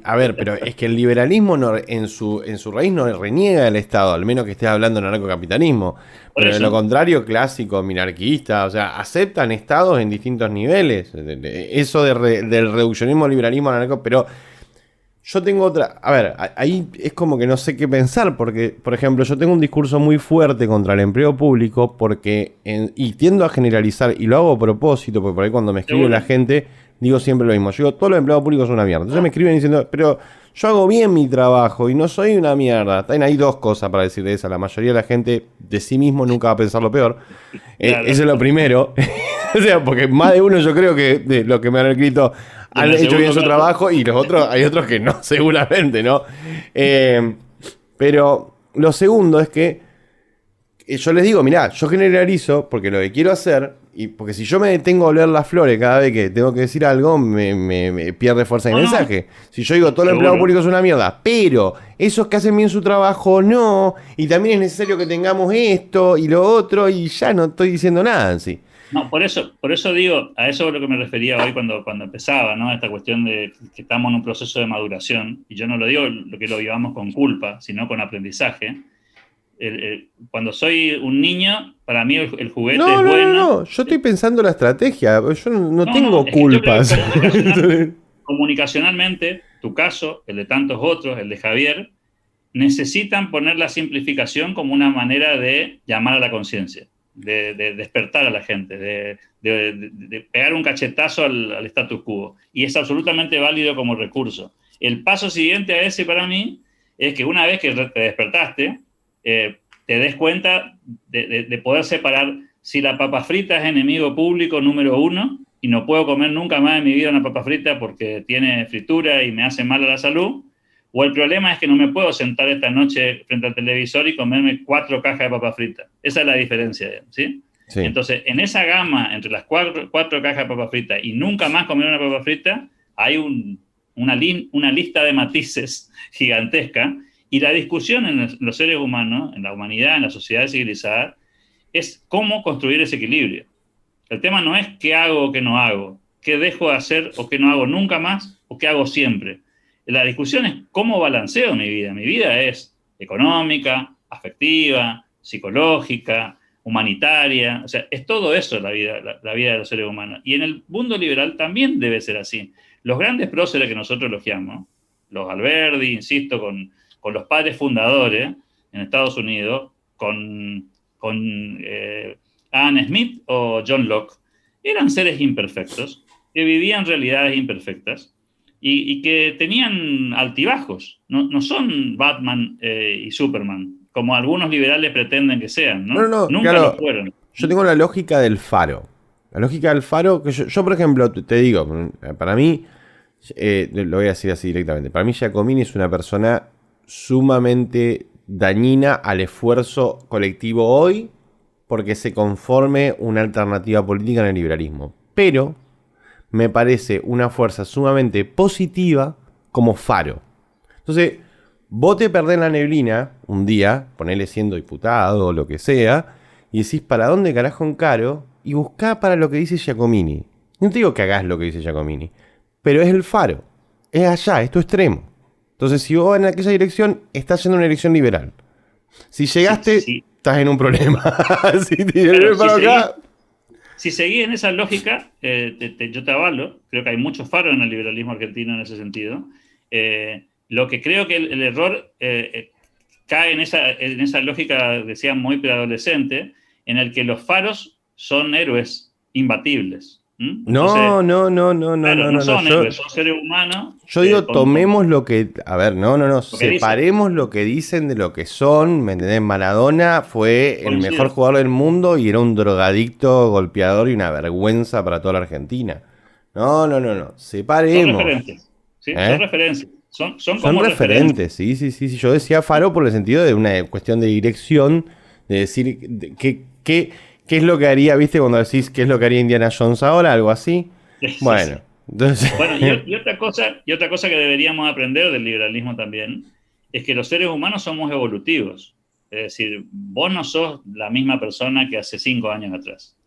A ver, pero es que el liberalismo en su raíz no reniega del Estado, al menos que estés hablando de narcocapitalismo. Pero de lo contrario, clásico, minarquista, o sea, aceptan estados en distintos niveles. Eso del reduccionismo, liberalismo, anarco, pero yo tengo otra. A ver, ahí es como que no sé qué pensar, porque, por ejemplo, yo tengo un discurso muy fuerte contra el empleo público, y tiendo a generalizar, y lo hago a propósito, porque por ahí cuando me escribe la gente, digo siempre lo mismo. Yo digo, todos los empleados públicos son una mierda. Entonces me escriben diciendo, pero yo hago bien mi trabajo y no soy una mierda. Hay dos cosas para decir de esa. La mayoría de la gente de sí mismo nunca va a pensar lo peor. Claro. Eso es lo primero. O sea, porque más de uno yo creo que de lo que me han escrito han hecho bien su trabajo y los otros, hay otros que no, seguramente, ¿no? Pero lo segundo es que yo les digo, mirá, yo generalizo porque lo que quiero hacer, y porque si yo me detengo a oler las flores cada vez que tengo que decir algo, me pierde fuerza de mensaje. Si yo digo, todo el empleado público es una mierda, pero esos que hacen bien su trabajo, no, y también es necesario que tengamos esto y lo otro, y ya no estoy diciendo nada en sí. No, por eso digo, a eso es lo que me refería hoy cuando empezaba, ¿no? Esta cuestión de que estamos en un proceso de maduración, y yo no lo digo que lo vivamos con culpa, sino con aprendizaje. Cuando soy un niño, para mí el juguete es bueno. No, yo estoy pensando la estrategia, yo no tengo culpas. Comunicacionalmente, tu caso, el de tantos otros, el de Javier, necesitan poner la simplificación como una manera de llamar a la conciencia. De despertar a la gente, de pegar un cachetazo al status quo. Y es absolutamente válido como recurso. El paso siguiente a ese para mí es que una vez que te despertaste, te des cuenta de poder separar si la papa frita es enemigo público número 1 y no puedo comer nunca más en mi vida una papa frita porque tiene fritura y me hace mal a la salud, o el problema es que no me puedo sentar esta noche frente al televisor y comerme 4 cajas de papa frita. Esa es la diferencia, ¿sí? Sí. Entonces, en esa gama, entre las 4 cajas de papa frita y nunca más comer una papa frita, hay una lista de matices gigantesca, y la discusión en los seres humanos, en la humanidad, en la sociedad civilizada, es cómo construir ese equilibrio. El tema no es qué hago o qué no hago, qué dejo de hacer o qué no hago nunca más o qué hago siempre. La discusión es cómo balanceo mi vida. Mi vida es económica, afectiva, psicológica, humanitaria. O sea, es todo eso la vida de los seres humanos. Y en el mundo liberal también debe ser así. Los grandes próceres que nosotros elogiamos, los Alberdi, insisto, con los padres fundadores en Estados Unidos, con Adam Smith o John Locke, eran seres imperfectos, que vivían realidades imperfectas, y que tenían altibajos. No son Batman y Superman, como algunos liberales pretenden que sean, ¿no? Nunca claro, lo fueron. Yo tengo la lógica del faro. La lógica del faro, que yo por ejemplo, te digo, para mí, lo voy a decir así directamente, para mí Giacomini es una persona sumamente dañina al esfuerzo colectivo hoy porque se conforme una alternativa política en el liberalismo. Pero me parece una fuerza sumamente positiva como faro. Entonces, vos te perdés la neblina un día, ponele siendo diputado o lo que sea, y decís, ¿para dónde carajo encaro? Y buscá para lo que dice Giacomini. No te digo que hagas lo que dice Giacomini, pero es el faro. Es allá, es tu extremo. Entonces, si vos vas en aquella dirección, estás yendo en una dirección liberal. Si llegaste, estás en un problema. Si seguís en esa lógica, yo te avalo. Creo que hay muchos faros en el liberalismo argentino en ese sentido. Lo que creo que el error cae en esa lógica, decía, muy preadolescente, en el que los faros son héroes imbatibles. Entonces, No, no, no, no, no, claro, no, no no, no. son héroes, son seres humanos Yo digo, con tomemos lo que. A ver, no, no, no. lo que dicen. Separemos lo que dicen de lo que son. ¿Me entendés? Maradona fue el mejor Coincido. jugador del mundo y era un drogadicto, golpeador y una vergüenza para toda la Argentina. No, no, no, no. Son Separemos. referentes, ¿sí? Son ¿Eh? referencias. Son Son como referentes. referentes, sí, sí, sí, sí. Yo decía Faro por el sentido de una cuestión de dirección, de decir qué es lo que haría, viste, cuando decís qué es lo que haría Indiana Jones ahora, algo así. Sí, Bueno, sí. entonces. Bueno, y otra cosa que deberíamos aprender del liberalismo también es que los seres humanos somos evolutivos. Es decir, vos no sos la misma persona que hace 5 años atrás.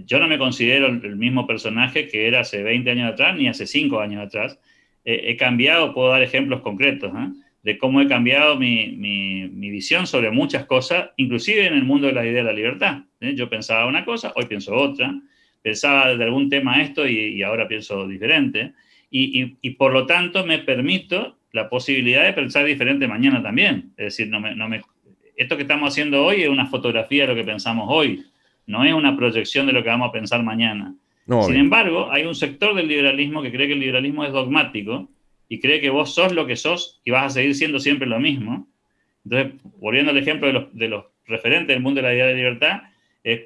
Yo no me considero el mismo personaje que era hace 20 años atrás ni hace 5 años atrás. He cambiado, puedo dar ejemplos concretos, de cómo he cambiado mi visión sobre muchas cosas, inclusive en el mundo de la idea de la libertad. Yo pensaba una cosa, hoy pienso otra. Pensaba de algún tema esto y ahora pienso diferente. Y por lo tanto me permito la posibilidad de pensar diferente mañana también. Es decir, esto que estamos haciendo hoy es una fotografía de lo que pensamos hoy, no es una proyección de lo que vamos a pensar mañana. No, Sin obvio. embargo, hay un sector del liberalismo que cree que el liberalismo es dogmático y cree que vos sos lo que sos y vas a seguir siendo siempre lo mismo. Entonces, volviendo al ejemplo de los referentes del mundo de la idea de libertad,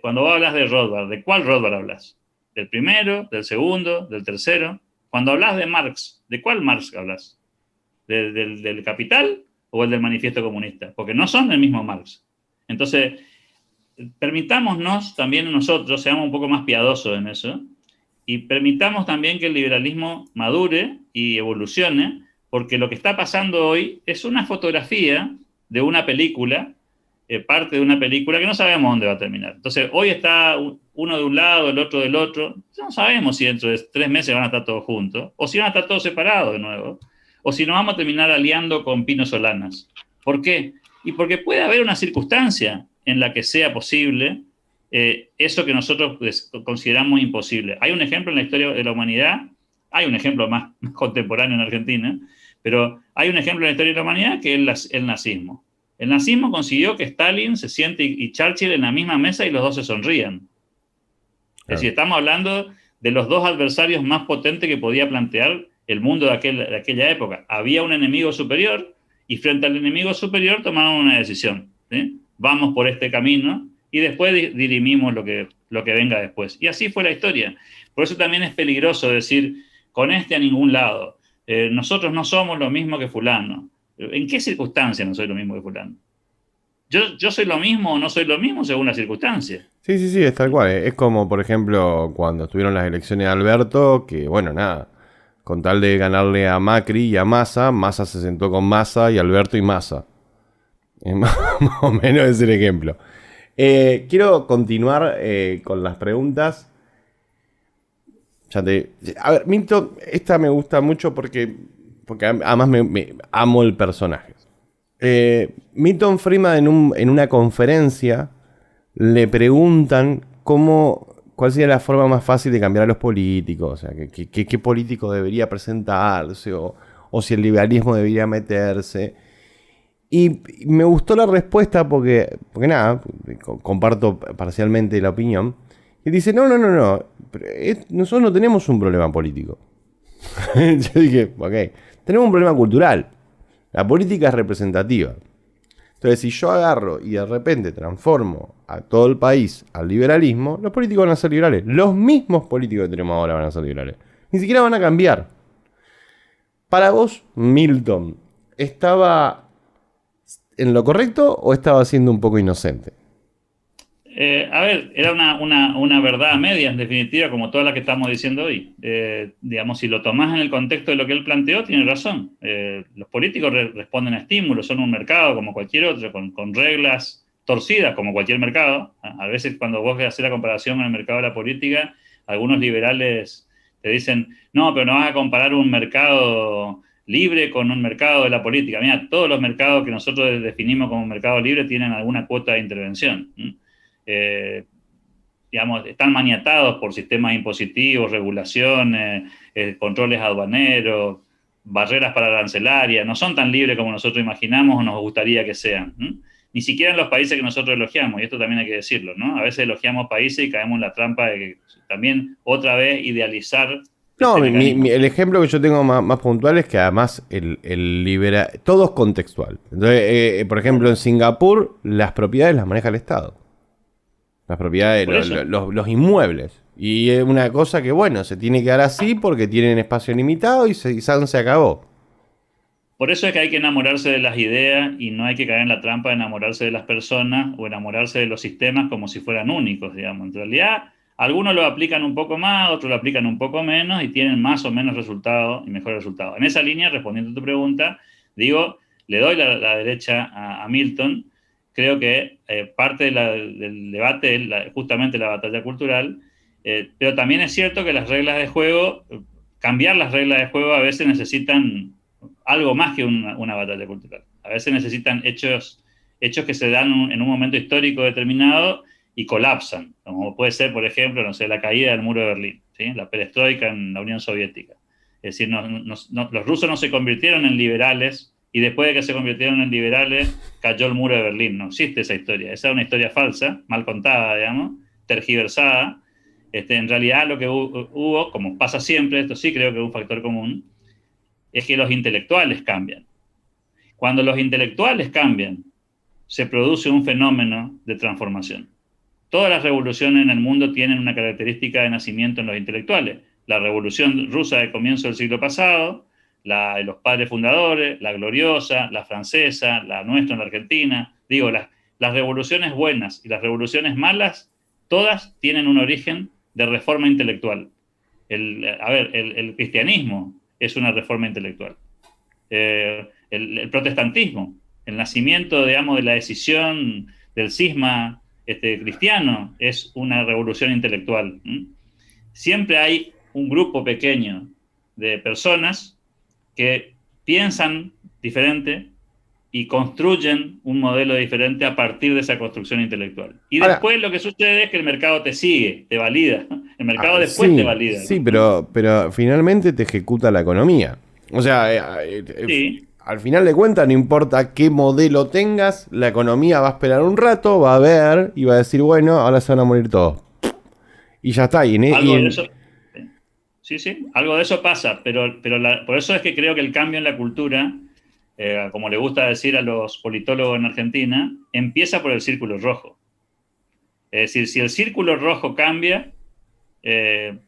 cuando vos hablas de Rothbard, ¿de cuál Rothbard hablas? ¿Del primero, del segundo, del tercero? Cuando hablas de Marx, ¿de cuál Marx hablas? ¿Del Capital o el del Manifiesto Comunista? Porque no son el mismo Marx. Entonces, permitámonos también nosotros, seamos un poco más piadosos en eso, y permitamos también que el liberalismo madure y evolucione, porque lo que está pasando hoy es una fotografía de una película, parte de una película que no sabemos dónde va a terminar. Entonces, hoy está uno de un lado, el otro del otro. No sabemos si dentro de 3 meses van a estar todos juntos, o si van a estar todos separados de nuevo, o si nos vamos a terminar aliando con Pino Solanas. ¿Por qué? Y porque puede haber una circunstancia en la que sea posible eso que nosotros consideramos imposible. Hay un ejemplo en la historia de la humanidad, hay un ejemplo más contemporáneo en Argentina, pero hay un ejemplo en la historia de la humanidad que es el nazismo. El nazismo consiguió que Stalin se siente y Churchill en la misma mesa y los dos se sonrían. Es decir, estamos hablando de los dos adversarios más potentes que podía plantear el mundo de aquella época. Había un enemigo superior y frente al enemigo superior tomaron una decisión. ¿Sí? Vamos por este camino y después dirimimos lo que venga después. Y así fue la historia. Por eso también es peligroso decir, con este a ningún lado. Nosotros no somos lo mismo que fulano. ¿En qué circunstancia no soy lo mismo que fulano? Yo soy lo mismo o no soy lo mismo según la circunstancia. Sí, sí, sí, es tal cual. Es como, por ejemplo, cuando estuvieron las elecciones de Alberto, que bueno, nada, con tal de ganarle a Macri y a Massa, Massa se sentó con Massa y Alberto y Massa. Es más o menos ese el ejemplo. Quiero continuar con las preguntas. A ver, Milton, esta me gusta mucho porque además me amo el personaje. Milton Friedman en una conferencia le preguntan cuál sería la forma más fácil de cambiar a los políticos, o sea, qué político debería presentarse o si el liberalismo debería meterse. Y me gustó la respuesta porque nada, comparto parcialmente la opinión. Y dice, no, no, no, no, nosotros no tenemos un problema político. Yo dije, ok, tenemos un problema cultural. La política es representativa. Entonces, si yo agarro y de repente transformo a todo el país al liberalismo, los políticos van a ser liberales. Los mismos políticos que tenemos ahora van a ser liberales. Ni siquiera van a cambiar. Para vos, Milton, ¿estaba en lo correcto o estaba siendo un poco inocente? A ver, era una verdad a medias, en definitiva, como toda la que estamos diciendo hoy. Digamos, si lo tomás en el contexto de lo que él planteó, tiene razón. Los políticos responden a estímulos, son un mercado como cualquier otro, con reglas torcidas como cualquier mercado. A veces cuando vos haces la comparación con el mercado de la política, algunos liberales te dicen, no, pero no vas a comparar un mercado libre con un mercado de la política. Mira, todos los mercados que nosotros definimos como mercado libre tienen alguna cuota de intervención. Digamos, están maniatados por sistemas impositivos, regulaciones, controles aduaneros. barreras para arancelarias, no son tan libres como nosotros imaginamos o nos gustaría que sean. Ni siquiera en los países que nosotros elogiamos, y esto también hay que decirlo, ¿no? A veces elogiamos países y caemos en la trampa de que también otra vez idealizar No, mecanismo. el ejemplo que yo tengo más puntual es que además todo es contextual. Entonces, por ejemplo, en Singapur las propiedades las maneja el Estado. Las propiedades, Por eso, los inmuebles. Y es una cosa que, bueno, se tiene que dar así porque tienen espacio limitado y se acabó. por eso es que hay que enamorarse de las ideas y no hay que caer en la trampa de enamorarse de las personas o enamorarse de los sistemas como si fueran únicos, digamos. En realidad, algunos lo aplican un poco más, otros lo aplican un poco menos y tienen más o menos resultados y mejores resultados. En esa línea, respondiendo a tu pregunta, digo, le doy la derecha a Milton. Creo que parte del debate es justamente la batalla cultural, pero también es cierto que las reglas de juego, cambiar las reglas de juego a veces necesitan algo más que una batalla cultural. A veces necesitan hechos que se dan en un momento histórico determinado y colapsan, como puede ser, por ejemplo, no sé, la caída del muro de Berlín, ¿sí? La perestroika en la Unión Soviética. Es decir, los rusos no se convirtieron en liberales y después de que se convirtieron en liberales cayó el muro de Berlín. No existe esa historia. Esa es una historia falsa, mal contada, digamos, tergiversada. En realidad lo que hubo, como pasa siempre, esto sí creo que es un factor común, es que los intelectuales cambian. Cuando los intelectuales cambian, se produce un fenómeno de transformación. Todas las revoluciones en el mundo tienen una característica de nacimiento en los intelectuales. La revolución rusa de comienzo del siglo pasado, la de los padres fundadores, la gloriosa, la francesa, la nuestra en la Argentina. Digo, las revoluciones buenas y las revoluciones malas, todas tienen un origen de reforma intelectual. El cristianismo es una reforma intelectual. El protestantismo, el nacimiento, digamos, de la decisión del cisma cristiano es una revolución intelectual. Siempre hay un grupo pequeño de personas que piensan diferente y construyen un modelo diferente a partir de esa construcción intelectual. Y Ahora, después lo que sucede es que el mercado te sigue, te valida. El mercado después te sí, valida, sí, ¿no? pero finalmente te ejecuta la economía. O sea, Sí, al final de cuentas, no importa qué modelo tengas, la economía va a esperar un rato, va a ver y va a decir, bueno, ahora se van a morir todos. Y ya está. algo de eso. Sí, sí, algo de eso pasa, pero por eso es que creo que el cambio en la cultura, como le gusta decir a los politólogos en Argentina, empieza por el círculo rojo. Es decir, si el círculo rojo cambia, eh,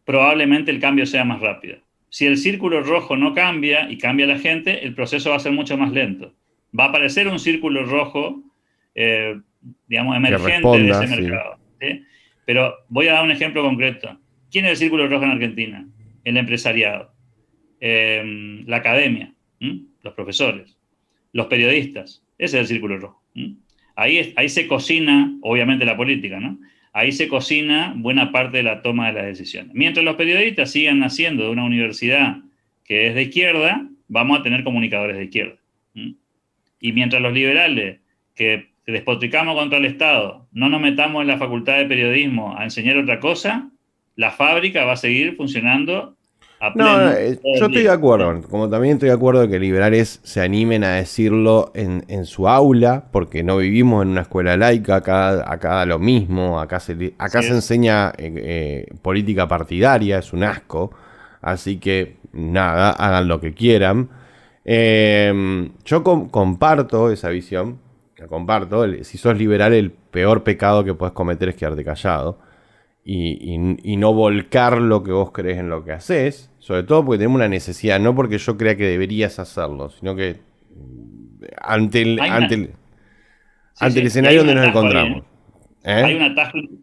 probablemente el cambio sea más rápido. Si el círculo rojo no cambia y cambia la gente, el proceso va a ser mucho más lento. Va a aparecer un círculo rojo, eh, digamos, Que emergente de responda, ese sí. mercado, ¿sí? Pero voy a dar un ejemplo concreto. ¿Quién es el círculo rojo en Argentina? El empresariado, la academia, los profesores, los periodistas. Ese es el círculo rojo. Ahí se cocina, obviamente, la política, ¿no? Ahí se cocina buena parte de la toma de las decisiones. Mientras los periodistas sigan naciendo de una universidad que es de izquierda, vamos a tener comunicadores de izquierda. Y mientras los liberales, que despotricamos contra el Estado, no nos metamos en la facultad de periodismo a enseñar otra cosa, la fábrica va a seguir funcionando a No, pleno todo yo el estoy de día. acuerdo, como también estoy de acuerdo de que liberales se animen a decirlo en su aula, porque no vivimos en una escuela laica, acá da lo mismo, acá Así se es. enseña política partidaria, es un asco, así que nada, hagan lo que quieran. Yo comparto esa visión, la comparto, si sos liberal el peor pecado que puedes cometer es quedarte callado y no volcar lo que vos crees en lo que haces, sobre todo porque tenemos una necesidad, no porque yo crea que deberías hacerlo, sino que ante el, Hay ante una, el, sí, ante el sí, y hay escenario un donde nos atajo ahí, ¿eh? encontramos. ¿Eh?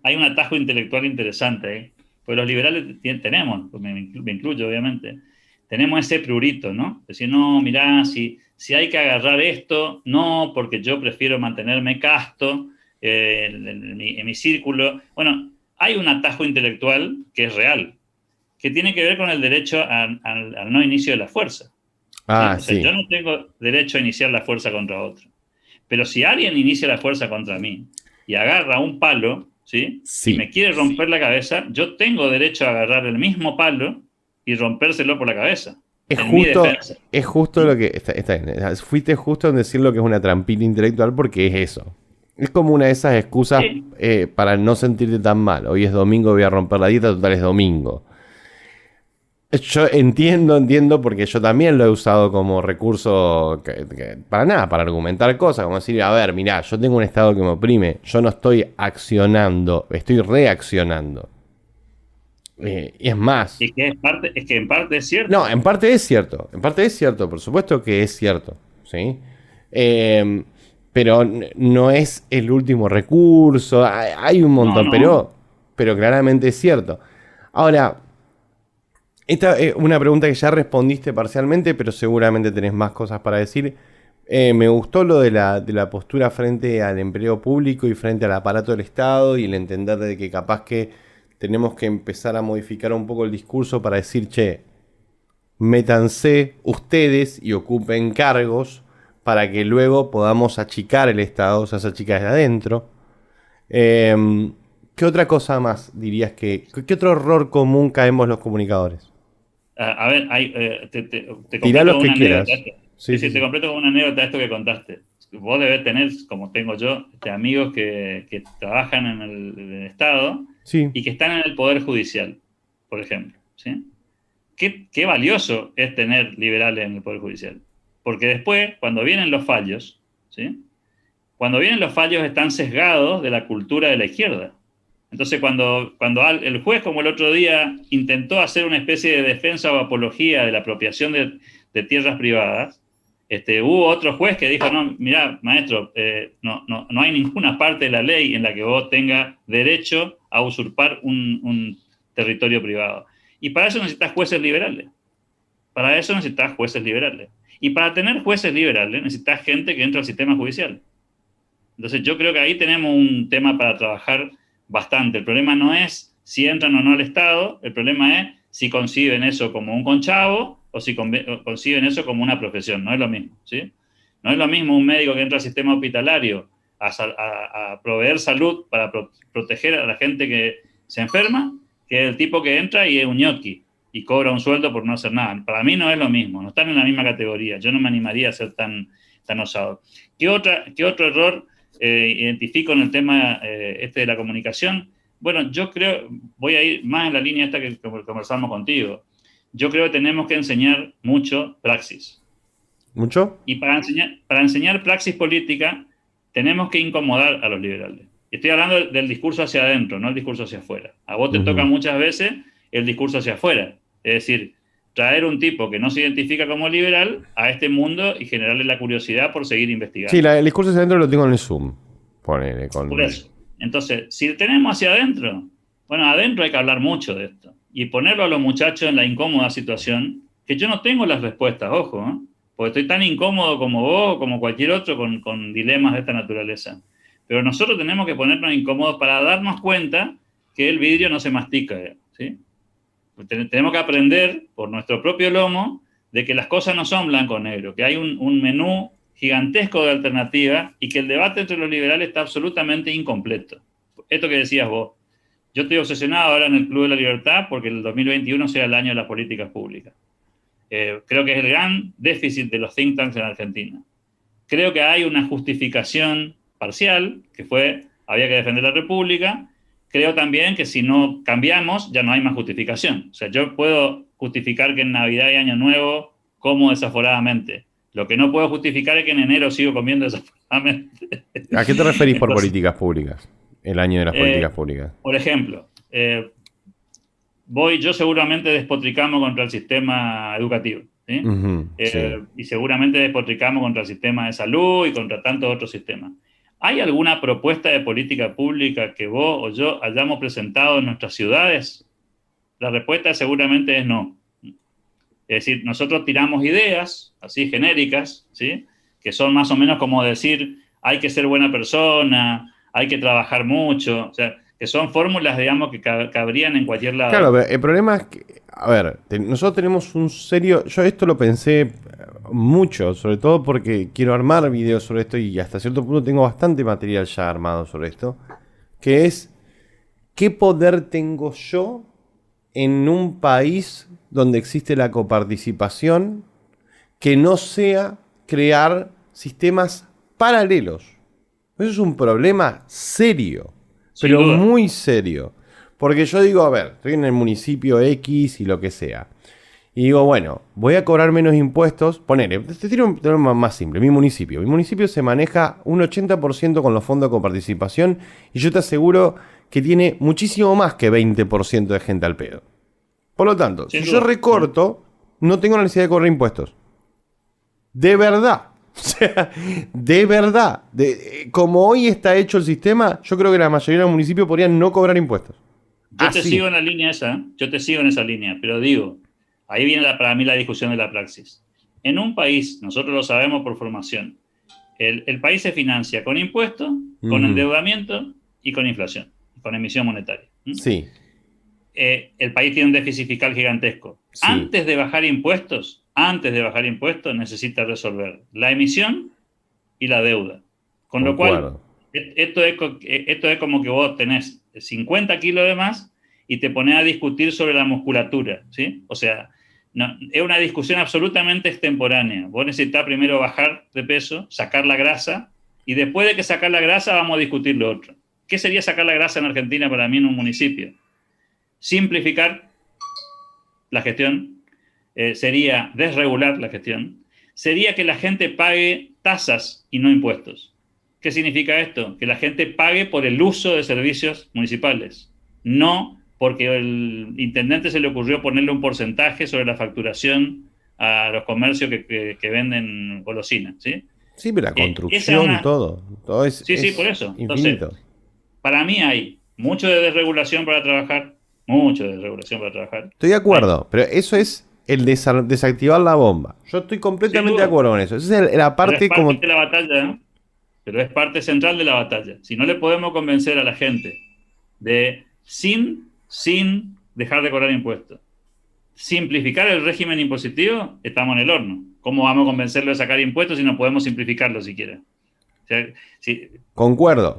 Hay un atajo intelectual interesante, ¿eh? Pues los liberales tenemos, pues me incluyo obviamente, tenemos ese prurito, ¿no? Decir, no, mirá, si hay que agarrar esto, no, porque yo prefiero mantenerme casto en mi círculo. Bueno, hay un atajo intelectual que es real, que tiene que ver con el derecho al no inicio de la fuerza, ¿sí? Ah, O sea, yo sí. no tengo derecho a iniciar la fuerza contra otro. Pero si alguien inicia la fuerza contra mí y agarra un palo, ¿sí? Y Sí. me quiere romper la cabeza, yo tengo derecho a agarrar el mismo palo y rompérselo por la cabeza. en mi defensa. Es justo lo que... Está bien. Fuiste justo en decir lo que es una trampita intelectual porque es eso. Es como una de esas excusas Sí. para no sentirte tan mal. Hoy es domingo, voy a romper la dieta, total es domingo. Yo entiendo, porque yo también lo he usado como recurso para nada, para argumentar cosas, como decir, a ver, mirá, yo tengo un estado que me oprime, yo no estoy accionando, estoy reaccionando. Y es más. Y que es que en parte es No, cierto. en parte es cierto, por supuesto que es cierto, ¿sí? Eh, pero no es el último recurso, hay un No, montón, no. pero claramente es cierto. Ahora, esta es una pregunta que ya respondiste parcialmente, pero seguramente tenés más cosas para decir. Me gustó lo de la postura frente al empleo público y frente al aparato del Estado y el entender de que capaz que tenemos que empezar a modificar un poco el discurso para decir, che, métanse ustedes y ocupen cargos para que luego podamos achicar el Estado, o sea, se achica desde adentro. ¿Qué otra cosa más dirías qué otro error común caemos los comunicadores? A ver, te Tirá completo los con que una anécdota. quieras. Sí, Sí, sí, sí, te sí. completo con una anécdota esto que contaste. Vos debés tener, como tengo yo, amigos que trabajan en el Estado Sí. y que están en el Poder Judicial, por ejemplo. ¿Sí? Qué valioso es tener liberales en el Poder Judicial. Porque después, cuando vienen los fallos, ¿sí? Cuando vienen los fallos están sesgados de la cultura de la izquierda. Entonces, cuando el juez, como el otro día, intentó hacer una especie de defensa o apología de la apropiación de tierras privadas, hubo otro juez que dijo, no, mira, maestro, no hay ninguna parte de la ley en la que vos tengas derecho a usurpar un territorio privado. Y para eso necesitas jueces liberales. Para eso necesitas jueces liberales. Y para tener jueces liberales necesitas gente que entre al sistema judicial. Entonces yo creo que ahí tenemos un tema para trabajar bastante. El problema no es si entran o no al Estado, el problema es si conciben eso como un conchavo o si conciben eso como una profesión. No es lo mismo, ¿sí? No es lo mismo un médico que entra al sistema hospitalario a proveer salud para proteger a la gente que se enferma que el tipo que entra y es un ñoqui y cobra un sueldo por no hacer nada. Para mí no es lo mismo, no están en la misma categoría. Yo no me animaría a ser tan osado. ¿Qué otro error identifico en el tema de la comunicación? Bueno, yo creo, voy a ir más en la línea esta que conversamos contigo. Yo creo que tenemos que enseñar mucho praxis. ¿Mucho? Y para enseñar praxis política, tenemos que incomodar a los liberales. Estoy hablando del discurso hacia adentro, no el discurso hacia afuera. A vos te toca muchas veces el discurso hacia afuera. Es decir, traer un tipo que no se identifica como liberal a este mundo y generarle la curiosidad por seguir Sí, investigando. el discurso hacia adentro lo tengo en el Zoom. Ponele Por con... eso. Entonces, si tenemos hacia adentro, bueno, adentro hay que hablar mucho de esto. Y ponerlo a los muchachos en la incómoda situación, que yo no tengo las respuestas, ojo, ¿eh? Porque estoy tan incómodo como vos, como cualquier otro, con dilemas de esta naturaleza. Pero nosotros tenemos que ponernos incómodos para darnos cuenta que el vidrio no se mastica, ¿sí? Tenemos que aprender por nuestro propio lomo de que las cosas no son blanco o negro, que hay un menú gigantesco de alternativas y que el debate entre los liberales está absolutamente incompleto. Esto que decías vos, yo estoy obsesionado ahora en el Club de la Libertad porque el 2021 sea el año de las políticas públicas. Creo que es el gran déficit de los think tanks en Argentina. Creo que hay una justificación parcial, que fue, había que defender la República. Creo también que si no cambiamos, ya no hay más justificación. O sea, yo puedo justificar que en Navidad y Año Nuevo como desaforadamente. Lo que no puedo justificar es que en enero sigo comiendo desaforadamente. ¿A qué te referís por Entonces, políticas públicas? El año de las políticas públicas. por ejemplo, yo seguramente despotricamos contra el sistema educativo, ¿sí? Sí. Y seguramente despotricamos contra el sistema de salud y contra tantos otros sistemas. ¿Hay alguna propuesta de política pública que vos o yo hayamos presentado en nuestras ciudades? La respuesta seguramente es no. Es decir, nosotros tiramos ideas así genéricas, ¿sí? Que son más o menos como decir, hay que ser buena persona, hay que trabajar mucho, o sea, que son fórmulas, digamos, que cabrían en cualquier lado. Claro, pero el problema es que, a ver, nosotros tenemos un serio, yo esto lo pensé mucho, sobre todo porque quiero armar videos sobre esto y hasta cierto punto tengo bastante material ya armado sobre esto, que es, ¿qué poder tengo yo en un país donde existe la coparticipación que no sea crear sistemas paralelos. Eso es un problema serio, Sin pero duda. muy serio. Porque yo digo, a ver, estoy en el municipio X y lo que sea. Y digo, bueno, voy a cobrar menos impuestos. Ponele, te tiro un tema más simple. Mi municipio se maneja un 80% con los fondos de coparticipación y yo te aseguro que tiene muchísimo más que 20% de gente al pedo. Por lo tanto, Sin si duda. yo recorto, no tengo la necesidad de cobrar impuestos. De verdad. O sea, de verdad. Como hoy está hecho el sistema, yo creo que la mayoría de los municipios podrían no cobrar impuestos. Yo te sigo en la línea esa, yo te sigo en esa línea, pero digo, ahí viene para mí la discusión de la praxis. En un país, nosotros lo sabemos por formación, el país se financia con impuestos, con endeudamiento y con inflación, con emisión monetaria. Sí. El país tiene un déficit fiscal gigantesco. Sí. Antes de bajar impuestos, necesita resolver la emisión y la deuda. Con lo cual, esto es como que vos tenés 50 kilos de más y te pones a discutir sobre la musculatura, ¿sí? O sea, no, es una discusión absolutamente extemporánea. Vos necesitas primero bajar de peso, sacar la grasa, y después de que sacar la grasa vamos a discutir lo otro. ¿Qué sería sacar la grasa en Argentina para mí en un municipio? Simplificar la gestión, sería desregular la gestión, sería que la gente pague tasas y no impuestos. ¿Qué significa esto? Que la gente pague por el uso de servicios municipales, no porque el intendente se le ocurrió ponerle un porcentaje sobre la facturación a los comercios que venden golosinas, ¿sí? Sí, pero la construcción, todo es, sí, es por eso. infinito. Entonces, para mí hay mucho de desregulación para trabajar, Estoy de acuerdo, pero eso es el desactivar la bomba. Yo estoy completamente de acuerdo con eso. Esa es la parte pero es como... parte de la batalla, ¿no? Pero es parte central de la batalla. Si no le podemos convencer a la gente de sin dejar de cobrar impuestos, simplificar el régimen impositivo, estamos en el horno. ¿Cómo vamos a convencerlo de sacar impuestos si no podemos simplificarlo siquiera? O sea, Concuerdo.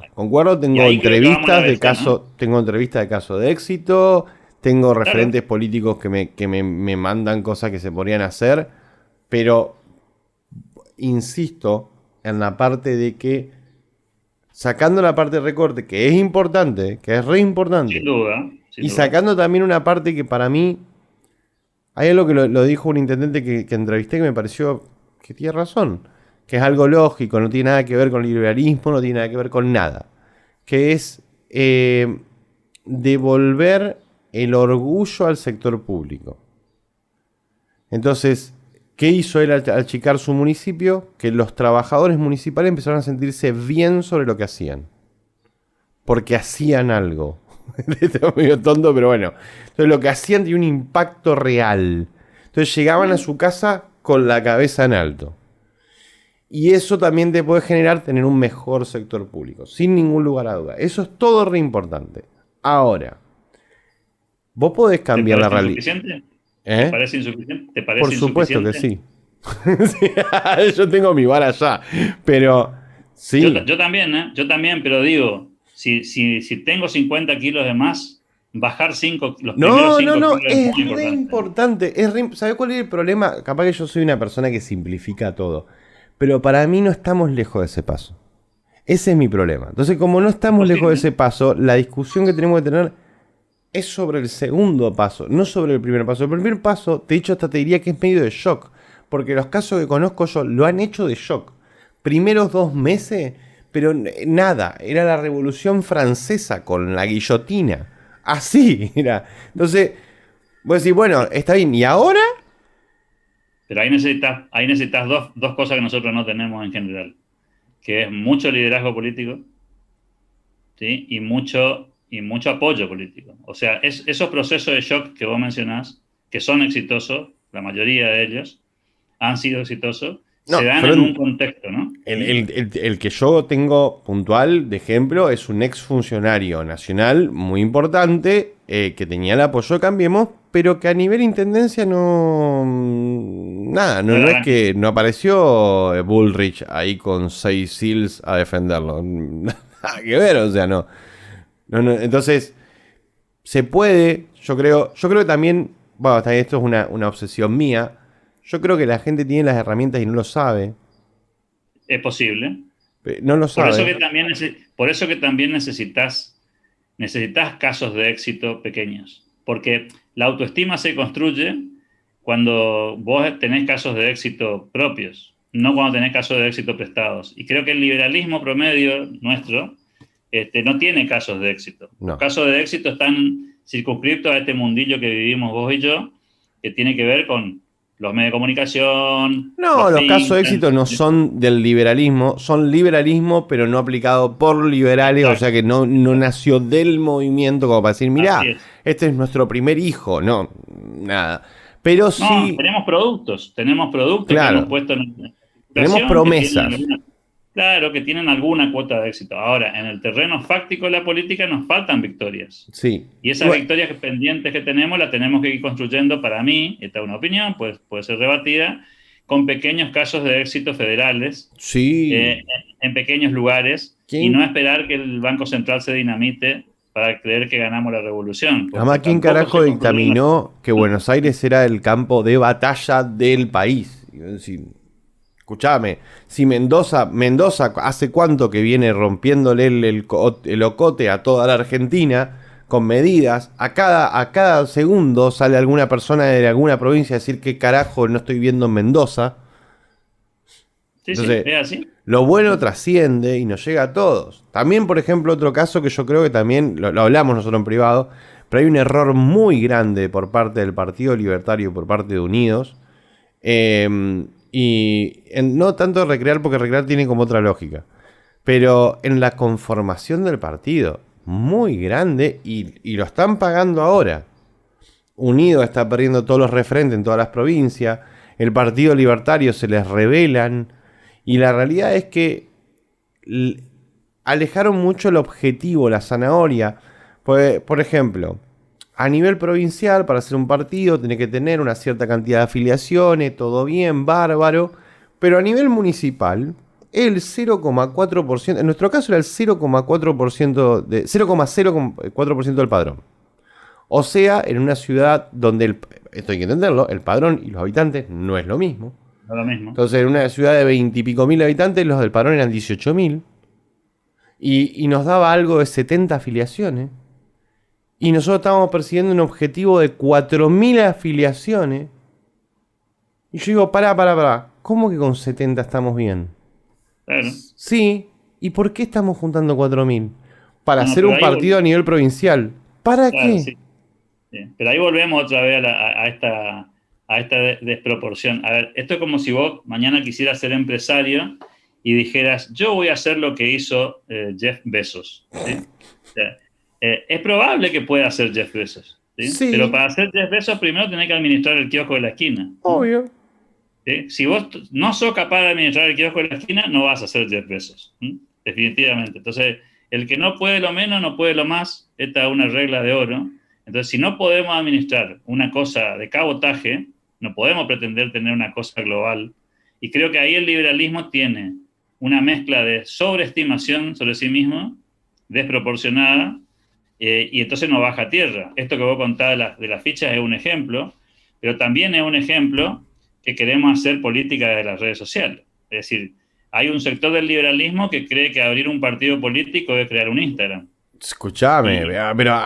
Tengo entrevistas de caso, ¿no? Tengo entrevistas de caso de éxito, tengo referentes políticos que me mandan cosas que se podrían hacer, pero insisto en la parte de que sacando la parte de recorte, que es importante, que es re importante, sin duda. Sacando también una parte que para mí, hay algo que lo dijo un intendente que entrevisté que me pareció que tiene razón, que es algo lógico, no tiene nada que ver con el liberalismo, no tiene nada que ver con nada, que es devolver el orgullo al sector público. Entonces, ¿qué hizo él al achicar su municipio? Que los trabajadores municipales empezaron a sentirse bien sobre lo que hacían. Porque hacían algo. Esto es medio tonto, pero bueno. Entonces lo que hacían tenía un impacto real. Entonces llegaban a su casa con la cabeza en alto. Y eso también te puede generar tener un mejor sector público. Sin ningún lugar a duda. Eso es todo re importante. Ahora, vos podés cambiar la realidad. ¿Te parece insuficiente? ¿Te parece Por supuesto insuficiente? que sí. Yo tengo mi vara allá. Pero sí. Yo también, pero digo, si tengo 50 kilos de más, bajar los primeros 5 kilos es muy re importante. ¿Sabés cuál es el problema? Capaz que yo soy una persona que simplifica todo. Pero para mí no estamos lejos de ese paso. Ese es mi problema. Entonces, como no estamos lejos de ese paso, la discusión que tenemos que tener es sobre el segundo paso, no sobre el primer paso. El primer paso, de hecho, hasta te diría que es medio de shock. Porque los casos que conozco yo lo han hecho de shock. Primeros 2 meses, pero nada. Era la Revolución Francesa con la guillotina. Así era. Entonces, vos decís, bueno, está bien. ¿Y ahora? Pero ahí necesitas dos cosas que nosotros no tenemos en general. Que es mucho liderazgo político, ¿sí? y mucho apoyo político. O sea, esos procesos de shock que vos mencionás, que son exitosos, la mayoría de ellos han sido exitosos, se dan en un contexto, ¿no? El que yo tengo puntual de ejemplo es un exfuncionario nacional muy importante que tenía el apoyo de Cambiemos, pero que a nivel intendencia no es que no apareció Bullrich ahí con 6 SEALs a defenderlo. Nada que ver, o sea, no. Entonces, Se puede, yo creo que también, bueno, también esto es una obsesión mía. Yo creo que la gente tiene las herramientas y no lo sabe. Es posible. No lo Por eso que sabe. también, necesitas casos de éxito pequeños, porque la autoestima se construye cuando vos tenés casos de éxito propios, no cuando tenés casos de éxito prestados. Y creo que el liberalismo promedio nuestro no tiene casos de éxito. Los No. casos de éxito están circunscriptos a este mundillo que vivimos vos y yo, que tiene que ver con los medios de comunicación, No, los los casos de think éxito no tanks. son del liberalismo, son liberalismo, pero no aplicado por liberales, o Exacto. sea que no nació del movimiento como para decir, Así mirá, es. este es nuestro primer hijo. No, nada. Pero No, sí, tenemos productos que hemos claro, puesto en tenemos circulación promesas. claro, que tienen alguna cuota de éxito. Ahora, en el terreno fáctico de la política nos faltan victorias. Sí. Y esas victorias pendientes que tenemos las tenemos que ir construyendo, para mí, esta es una opinión, pues puede ser rebatida, con pequeños casos de éxito federales, Sí. en pequeños lugares, y no esperar que el Banco Central se dinamite para creer que ganamos la revolución, Además, porque ¿quién tampoco carajo se construyeron. dictaminó que Buenos Aires era el campo de batalla del país? Escuchame, si Mendoza, ¿hace cuánto que viene rompiéndole el ocote a toda la Argentina con medidas? A cada segundo sale alguna persona de alguna provincia a decir que carajo no estoy viendo en Mendoza. Sí, Entonces, es así. lo bueno trasciende y nos llega a todos. También, por ejemplo, otro caso que yo creo que también lo hablamos nosotros en privado, pero hay un error muy grande por parte del Partido Libertario y por parte de Unidos. No tanto recrear, porque recrear tiene como otra lógica, pero en la conformación del partido, muy grande, y lo están pagando ahora. Unidos está perdiendo todos los referentes en todas las provincias, el Partido Libertario se les rebelan, y la realidad es que alejaron mucho el objetivo, la zanahoria. Por ejemplo, a nivel provincial, para hacer un partido, tiene que tener una cierta cantidad de afiliaciones, todo bien, bárbaro. Pero a nivel municipal, el 0,4%, en nuestro caso era el 0,4% de 0,04% del padrón. O sea, en una ciudad donde, esto hay que entenderlo, el padrón y los habitantes no es lo mismo. No es lo mismo. Entonces, en una ciudad de 20 y pico mil habitantes, los del padrón eran 18.000. Y nos daba algo de 70 afiliaciones. Y nosotros estábamos persiguiendo un objetivo de 4.000 afiliaciones. Y yo digo, pará. ¿Cómo que con 70 estamos bien? Claro. Sí. ¿Y por qué estamos juntando 4.000? Para No, hacer un partido a nivel provincial. ¿Para claro, qué? sí. Sí. Pero ahí volvemos otra vez a esta desproporción. A ver, esto es como si vos mañana quisieras ser empresario y dijeras, yo voy a hacer lo que hizo Jeff Bezos. ¿Sí? O sea, es probable que pueda hacer Jeff Bezos. ¿Sí? Sí. Pero para hacer Jeff Bezos primero tenés que administrar el kiosco de la esquina. Obvio. ¿Sí? Si vos no sos capaz de administrar el kiosco de la esquina, no vas a ser Jeff Bezos. ¿Sí? Definitivamente. Entonces, el que no puede lo menos, no puede lo más. Esta es una regla de oro. Entonces, si no podemos administrar una cosa de cabotaje, no podemos pretender tener una cosa global. Y creo que ahí el liberalismo tiene una mezcla de sobreestimación sobre sí mismo, desproporcionada, y entonces no baja a tierra. Esto que vos contás de las fichas es un ejemplo, pero también es un ejemplo que queremos hacer política de las redes sociales. Es decir, hay un sector del liberalismo que cree que abrir un partido político es crear un Instagram. Escuchame, pero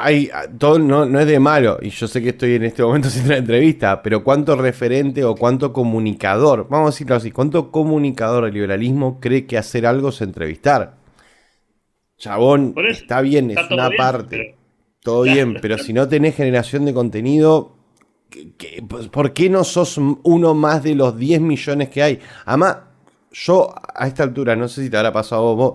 todo no es de malo, y yo sé que estoy en este momento haciendo una entrevista, pero ¿cuánto referente o cuánto comunicador, vamos a decirlo así, cuánto comunicador del liberalismo cree que hacer algo es entrevistar? Chabón, Eso, está bien, es una bien, parte, todo bien, pero si no tenés generación de contenido, ¿por qué no sos uno más de los 10 millones que hay? Además, yo a esta altura, no sé si te habrá pasado a vos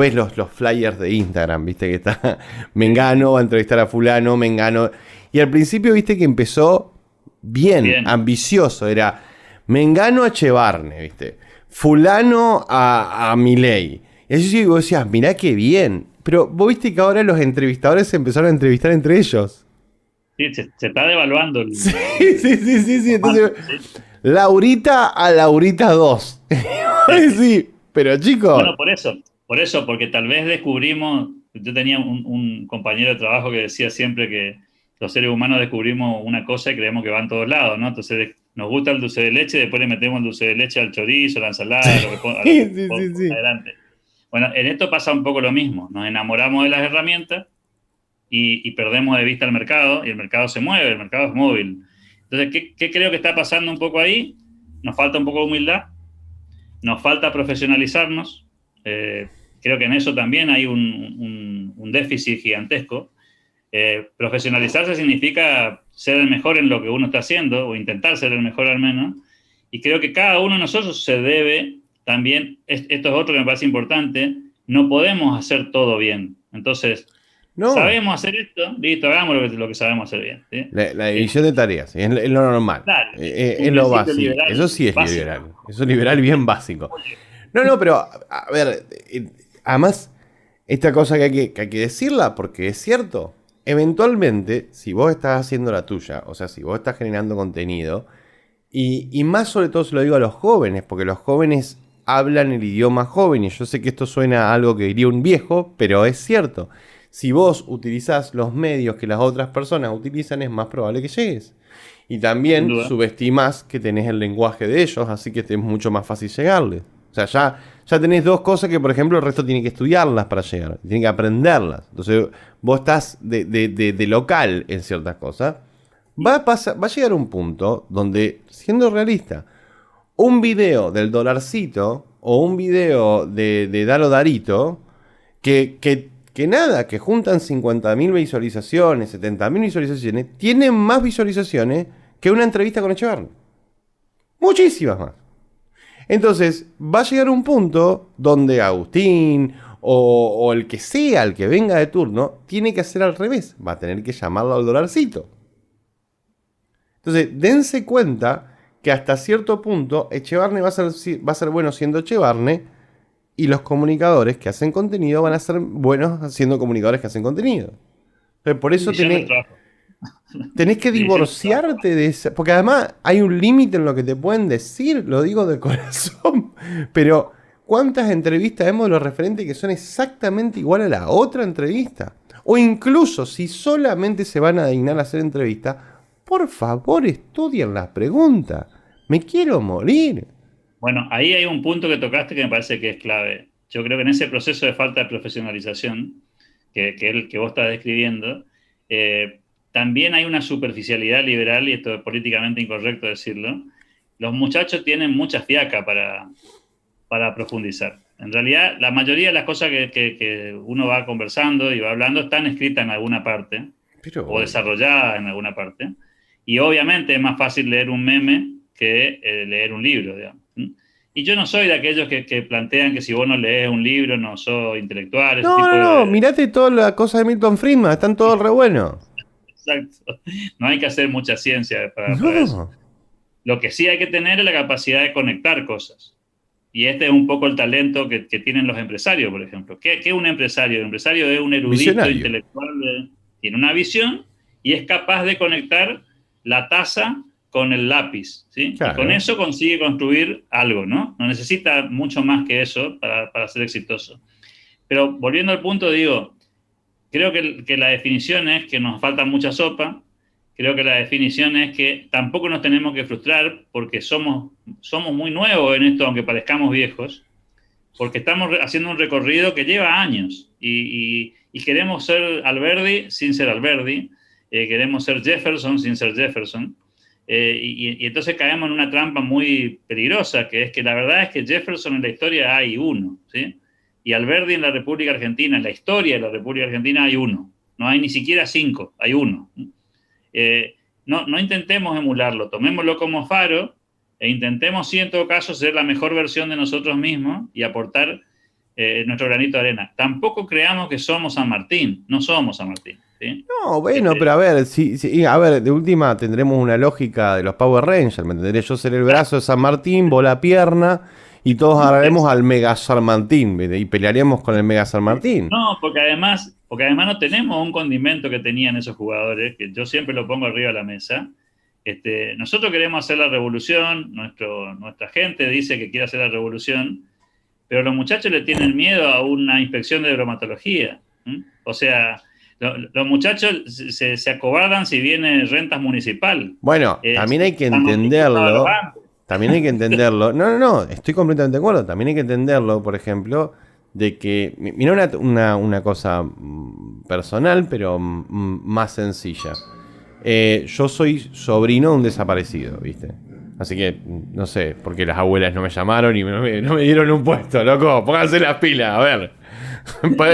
ves los flyers de Instagram, viste que está Mengano, va a entrevistar a fulano, Mengano. Y al principio viste que empezó bien. Ambicioso. Era Mengano a Chevarne, viste. Fulano a Milei. Y así vos decías, mirá qué bien. Pero vos viste que ahora los entrevistadores se empezaron a entrevistar entre ellos. Sí, se está devaluando. Sí. Entonces, Laurita a Laurita 2. Sí, pero chicos. Bueno, por eso, porque tal vez descubrimos Yo tenía un compañero de trabajo que decía siempre que los seres humanos descubrimos una cosa y creemos que va en todos lados, ¿no? Entonces nos gusta el dulce de leche, después le metemos el dulce de leche al chorizo, a la ensalada, a lo que Sí, sí, ponga sí. adelante. Bueno, en esto pasa un poco lo mismo. Nos enamoramos de las herramientas y perdemos de vista el mercado, y el mercado se mueve, el mercado es móvil. Entonces, ¿qué creo que está pasando un poco ahí? Nos falta un poco de humildad, nos falta profesionalizarnos. Creo que en eso también hay un déficit gigantesco. Profesionalizarse significa ser el mejor en lo que uno está haciendo, o intentar ser el mejor al menos, y creo que cada uno de nosotros se debe también, esto es otro que me parece importante, no podemos hacer todo bien. Entonces, No, sabemos hacer esto, listo, hagamos lo que sabemos hacer bien. ¿Sí? la división de tareas, es lo normal, Claro, es un lo principio básico. Eso liberal sí es básico. liberal, eso es liberal bien básico. No, no, pero a ver, además, esta cosa que hay que decirla porque es cierto. Eventualmente, si vos estás haciendo la tuya, o sea, si vos estás generando contenido, y más sobre todo se lo digo a los jóvenes, porque los jóvenes hablan el idioma joven, y yo sé que esto suena a algo que diría un viejo, pero es cierto. Si vos utilizás los medios que las otras personas utilizan, es más probable que llegues. Y Sin también duda. subestimás que tenés el lenguaje de ellos, así que es mucho más fácil llegarles. O sea, ya tenés dos cosas que, por ejemplo, el resto tiene que estudiarlas para llegar, tiene que aprenderlas. Entonces, vos estás de local en ciertas cosas. Va a llegar un punto donde, siendo realista, un video del dolarcito o un video de Dalo Darito, que nada, que juntan 50.000 visualizaciones, 70.000 visualizaciones, tienen más visualizaciones que una entrevista con Echevarne. Muchísimas más. Entonces, va a llegar un punto donde Agustín o el que sea, el que venga de turno, tiene que hacer al revés. Va a tener que llamarlo al dolarcito. Entonces, dense cuenta que hasta cierto punto Echevarne va a ser bueno siendo Echevarne y los comunicadores que hacen contenido van a ser buenos siendo comunicadores que hacen contenido. Entonces, por eso División del trabajo. tenés que División del trabajo. divorciarte de esa. Porque además hay un límite en lo que te pueden decir, lo digo de corazón. Pero, ¿cuántas entrevistas vemos de los referentes que son exactamente igual a la otra entrevista? O incluso, si solamente se van a dignar a hacer entrevistas, por favor estudien las preguntas. Me quiero morir. Bueno, ahí hay un punto que tocaste que me parece que es clave. Yo creo que en ese proceso de falta de profesionalización que vos estás describiendo, también hay una superficialidad liberal, y esto es políticamente incorrecto decirlo. Los muchachos tienen mucha fiaca para profundizar. En realidad, la mayoría de las cosas que uno va conversando y va hablando están escritas en alguna parte Pero o obvio. desarrolladas en alguna parte. Y obviamente es más fácil leer un meme que leer un libro, digamos. Y yo no soy de aquellos que plantean que si vos no lees un libro no sos intelectual, ese No, tipo no, no. de... Mirate todas las cosas de Milton Friedman. Están todos re buenos. Exacto. No hay que hacer mucha ciencia para eso. No. Lo que sí hay que tener es la capacidad de conectar cosas. Y este es un poco el talento que tienen los empresarios, por ejemplo. ¿Qué es un empresario? El empresario es un erudito Visionario. intelectual, tiene una visión y es capaz de conectar la taza con el lápiz, ¿sí? Y con Claro. eso consigue construir algo, ¿no? No necesita mucho más que eso para ser exitoso. Pero volviendo al punto, digo, creo que la definición es que nos falta mucha sopa. Creo que la definición es que tampoco nos tenemos que frustrar porque somos muy nuevos en esto, aunque parezcamos viejos, porque estamos haciendo un recorrido que lleva años y queremos ser Alberdi sin ser Alberdi, queremos ser Jefferson sin ser Jefferson, y entonces caemos en una trampa muy peligrosa, que es que la verdad es que Jefferson en la historia hay uno, ¿sí? Y Alberdi en la República Argentina, en la historia de la República Argentina hay uno, no hay ni siquiera 5, hay uno. No intentemos emularlo, tomémoslo como faro e intentemos, sí, en todo caso, ser la mejor versión de nosotros mismos y aportar nuestro granito de arena. Tampoco creamos que somos San Martín, no somos San Martín. ¿Sí? No, bueno, pero a ver, a ver, de última tendremos una lógica de los Power Rangers, ¿me entendés? Yo seré el brazo de San Martín, vos la pierna, y todos agarraremos al Mega San Martín, ¿viste? Y pelearíamos con el Mega San Martín. No, porque además no tenemos un condimento que tenían esos jugadores, que yo siempre lo pongo arriba de la mesa. Nosotros queremos hacer la revolución, nuestra gente dice que quiere hacer la revolución, pero los muchachos le tienen miedo a una inspección de bromatología. ¿Mm? O sea, los muchachos se acobardan si viene rentas municipal. Bueno, también hay que Están multiplicados los entenderlo. Andes. También hay que entenderlo. No, no, no, estoy completamente de acuerdo. También hay que entenderlo, por ejemplo, de que. Mira una cosa personal, pero más sencilla. Yo soy sobrino de un desaparecido, ¿viste? Así que, no sé, porque las abuelas no me llamaron y no me dieron un puesto, loco. Pónganse las pilas, a ver.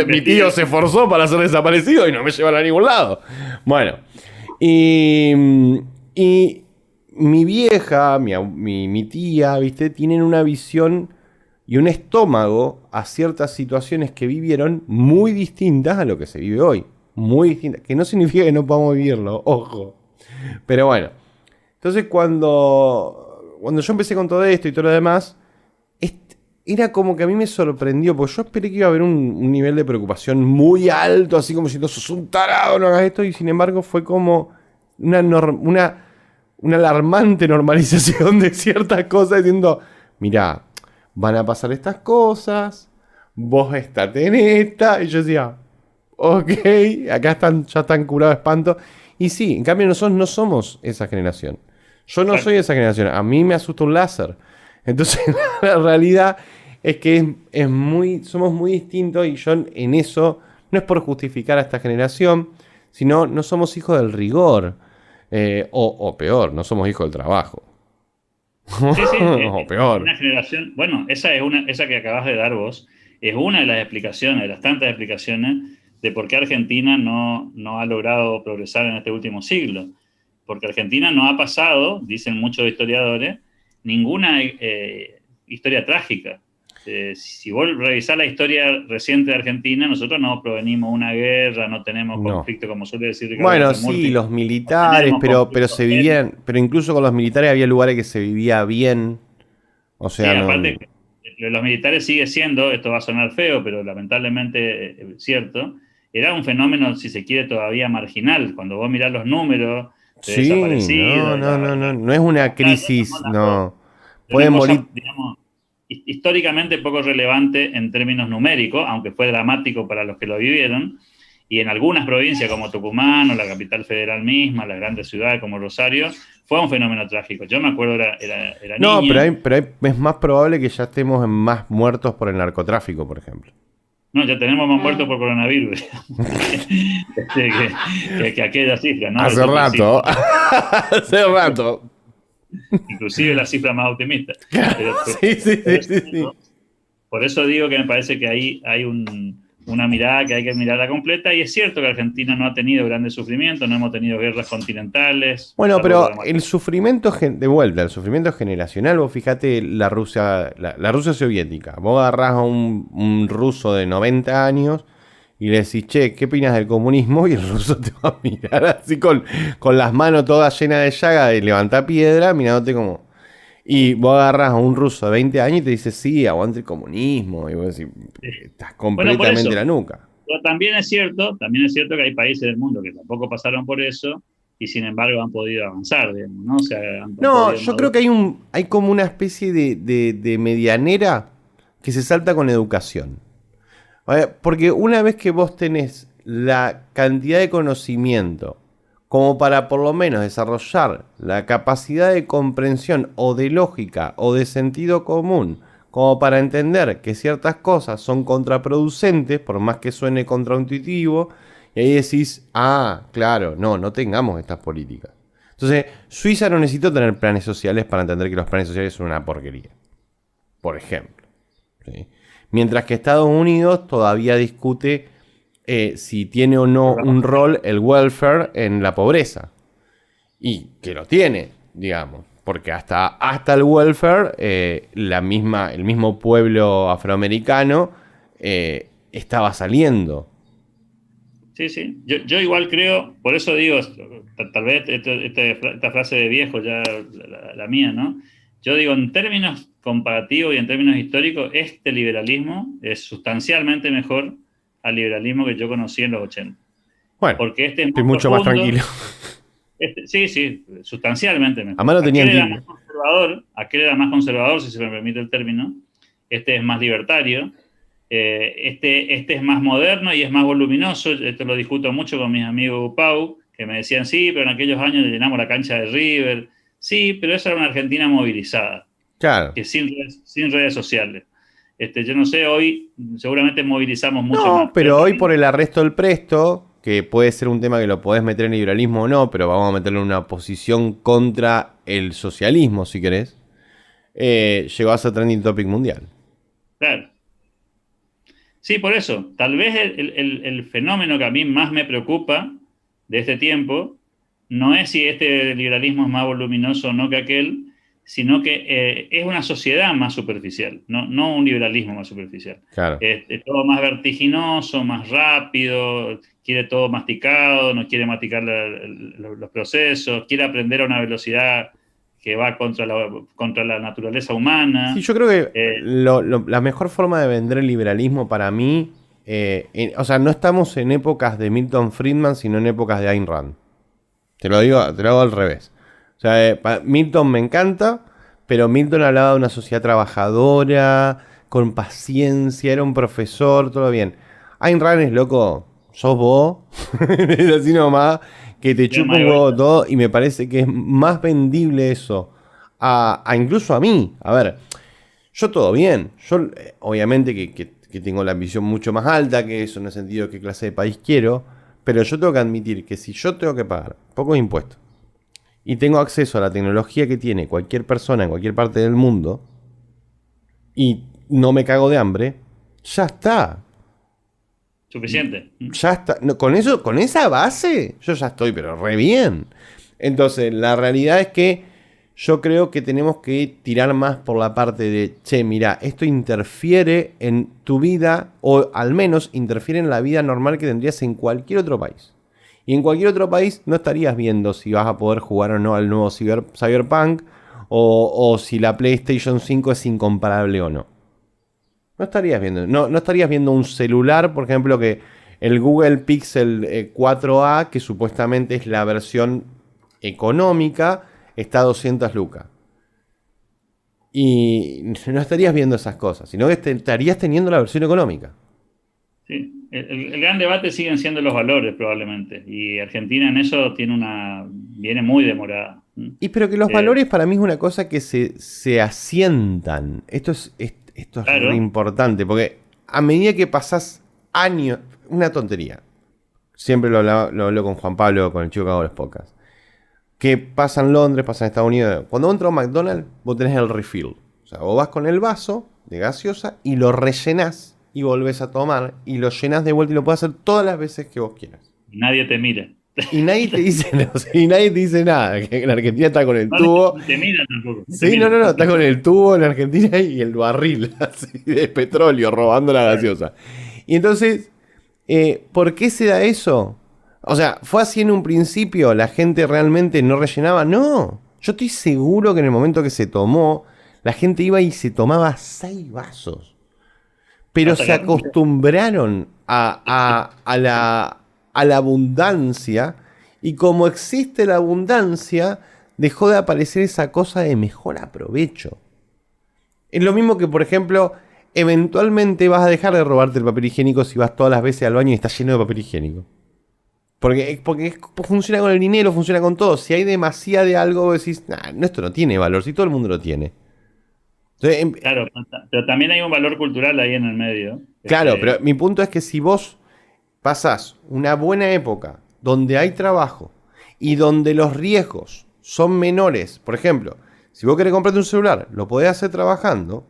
Mi tío se esforzó para ser desaparecido y no me llevan a ningún lado. Bueno, y mi vieja, mi tía, ¿viste? Tienen una visión y un estómago a ciertas situaciones que vivieron muy distintas a lo que se vive hoy. Muy distintas. Que no significa que no podamos vivirlo, ojo. Pero bueno. Entonces cuando yo empecé con todo esto y todo lo demás, era como que a mí me sorprendió, porque yo esperé que iba a haber un nivel de preocupación muy alto, así como si no sos un tarado, no hagas esto, y sin embargo fue como una alarmante normalización de ciertas cosas, diciendo, mirá, van a pasar estas cosas, vos estate en esta, y yo decía, ok, acá ya están curados de espanto. Y sí, en cambio nosotros no somos esa generación. Yo no soy esa generación, a mí me asusta un láser. Entonces la realidad es que somos muy distintos y yo en eso no es por justificar a esta generación, sino no somos hijos del rigor. O peor, no somos hijos del trabajo. Sí, sí, O peor. una generación, bueno, esa que acabas de dar vos, es una de las explicaciones, de las tantas explicaciones de por qué Argentina no ha logrado progresar en este último siglo. Porque Argentina no ha pasado, dicen muchos historiadores, ninguna historia trágica. Si vos revisás la historia reciente de Argentina, nosotros no provenimos de una guerra, no tenemos No. conflicto, como suele decir Ricardo Bueno, Casamurti. sí, los No militares, tenemos pero conflictos se vivían, pero incluso con los militares había lugares que se vivía bien. O Sí, sea, no. aparte, los militares sigue siendo, esto va a sonar feo, pero lamentablemente cierto, era un fenómeno, si se quiere, todavía marginal. Cuando vos mirás los números de Sí, no, desaparecidos, no, no, no. No es una estamos crisis, hablando no. de una Pueden cosa, morir. digamos, históricamente poco relevante en términos numéricos, aunque fue dramático para los que lo vivieron. Y en algunas provincias como Tucumán o la capital federal misma, las grandes ciudades como Rosario, fue un fenómeno trágico. Yo me acuerdo, era No, niño. es más probable que ya estemos en más muertos por el narcotráfico, por ejemplo. No, ya tenemos más muertos por coronavirus que aquella cifra, ¿no? Hace Eso te decía. rato. Hace rato. Inclusive la cifra más optimista. Sí, sí, sí, sí, sí. Por eso digo que me parece que ahí hay una mirada que hay que mirarla completa. Y es cierto que Argentina no ha tenido grandes sufrimientos, no hemos tenido guerras continentales. Bueno, Salvo pero el sufrimiento, de vuelta, el sufrimiento generacional, vos fijate la Rusia soviética. Vos agarrás a un ruso de 90 años y le decís, che, ¿qué opinas del comunismo? Y el ruso te va a mirar así con las manos todas llenas de llaga de levantar piedra, mirándote como... Y vos agarrás a un ruso de 20 años y te dice, sí, aguante el comunismo. Y vos decís, estás Bueno, por completamente eso. la nuca. Pero también es cierto que hay países del mundo que tampoco pasaron por eso y sin embargo han podido avanzar, digamos, ¿no? O sea, han No, podido yo creo madurar. que hay como una especie de medianera que se salta con educación. A ver, porque una vez que vos tenés la cantidad de conocimiento como para por lo menos desarrollar la capacidad de comprensión o de lógica o de sentido común, como para entender que ciertas cosas son contraproducentes, por más que suene contraintuitivo, y ahí decís, ah, claro, no tengamos estas políticas. Entonces, Suiza no necesitó tener planes sociales para entender que los planes sociales son una porquería. Por ejemplo. ¿Sí? Mientras que Estados Unidos todavía discute si tiene o no un rol el welfare en la pobreza. Y que lo tiene, digamos. Porque hasta el welfare, el mismo pueblo afroamericano estaba saliendo. Sí, sí. Yo igual creo, por eso digo, tal vez esta frase de viejo, ya la mía, ¿no? Yo digo, en términos comparativos y en términos históricos, este liberalismo es sustancialmente mejor al liberalismo que yo conocí en los 80. Bueno, Porque este es estoy más mucho más profundo. tranquilo. Sí, sí, sustancialmente Además mejor. lo tenían que... Aquel era más conservador, si se me permite el término. Este es más libertario. Este es más moderno y es más voluminoso. Esto lo discuto mucho con mis amigos Pau, que me decían, sí, pero en aquellos años llenamos la cancha de River. Sí, pero esa era una Argentina movilizada, Claro. que sin redes sociales. Yo no sé, hoy seguramente movilizamos mucho No, más. Pero pero hoy por también, el arresto del presto, que puede ser un tema que lo podés meter en liberalismo o no, pero vamos a meterlo en una posición contra el socialismo, si querés, llegó a ser trending topic mundial. claro. Sí, por eso. Tal vez el fenómeno que a mí más me preocupa de este tiempo no es si este liberalismo es más voluminoso o no que aquel, sino que es una sociedad más superficial, no un liberalismo más superficial. Claro. Es todo más vertiginoso, más rápido, quiere todo masticado, no quiere masticar los procesos, quiere aprender a una velocidad que va contra la naturaleza Sí, humana. yo creo que Eh, la mejor forma de vender el liberalismo para mí, o sea, no estamos en épocas de Milton Friedman, sino en épocas de Ayn Rand. Te lo digo, te lo hago al revés. O sea, Milton me encanta, pero Milton hablaba de una sociedad trabajadora, con paciencia, era un profesor, todo bien. Ayn Rand es loco, sos vos, es así nomás, que te ya chupa más un huevo egoísta. todo, y me parece que es más vendible eso a incluso a mí. A ver, yo todo bien, yo obviamente que tengo la ambición mucho más alta que eso, en el sentido de qué clase de país quiero, pero yo tengo que admitir que si yo tengo que pagar pocos impuestos y tengo acceso a la tecnología que tiene cualquier persona en cualquier parte del mundo y no me cago de hambre, ya está. Suficiente. Ya está. No, con eso, con esa base, yo ya estoy, pero re bien. Entonces, la realidad es que yo creo que tenemos que tirar más por la parte de, che, mira, esto interfiere en tu vida, o al menos interfiere en la vida normal que tendrías en cualquier otro país. Y en cualquier otro país no estarías viendo si vas a poder jugar o no al nuevo Cyberpunk, o si la PlayStation 5 es incomparable o no. No estarías viendo, no estarías viendo un celular, por ejemplo, que el Google Pixel 4a, que supuestamente es la versión económica, está a 200 lucas. Y no estarías viendo esas cosas, sino que estarías teniendo la versión económica. Sí. El gran debate siguen siendo los valores, probablemente. Y Argentina en eso viene muy demorada. Y pero que los Eh, valores para mí es una cosa que se asientan. Esto es re claro, importante, porque a medida que pasás años, una tontería. Siempre lo hablo con Juan Pablo, con el chico que hago los podcasts. Que pasa en Londres, pasa en Estados Unidos. Cuando vos entras a un McDonald's, vos tenés el refill. O sea, vos vas con el vaso de gaseosa y lo rellenás y volvés a tomar y lo llenás de vuelta y lo puedes hacer todas las veces que vos quieras. nadie te mira. Y nadie te dice, o sea, y nadie te dice nada. Que en Argentina está con el No, tubo. ni te miran tampoco. Ni te Sí, no, miran. no, no, está con el tubo en Argentina y el barril así de petróleo robando la Claro. gaseosa. Y entonces, ¿por qué se da eso? O sea, ¿fue así en un principio? ¿La gente realmente no rellenaba? No. Yo estoy seguro que en el momento que se tomó, la gente iba y se tomaba 6 vasos. Pero Hasta se que acostumbraron a la abundancia. Y como existe la abundancia, dejó de aparecer esa cosa de mejor aprovecho. Es lo mismo que, por ejemplo, eventualmente vas a dejar de robarte el papel higiénico si vas todas las veces al baño y está lleno de papel higiénico. Porque funciona con el dinero, funciona con todo. Si hay demasiado de algo, vos decís, nah, no, esto no tiene valor, si todo el mundo lo tiene. Entonces, claro, pero también hay un valor cultural ahí en el medio. claro, pero mi punto es que si vos pasás una buena época donde hay trabajo y donde los riesgos son menores, por ejemplo, si vos querés comprarte un celular, lo podés hacer trabajando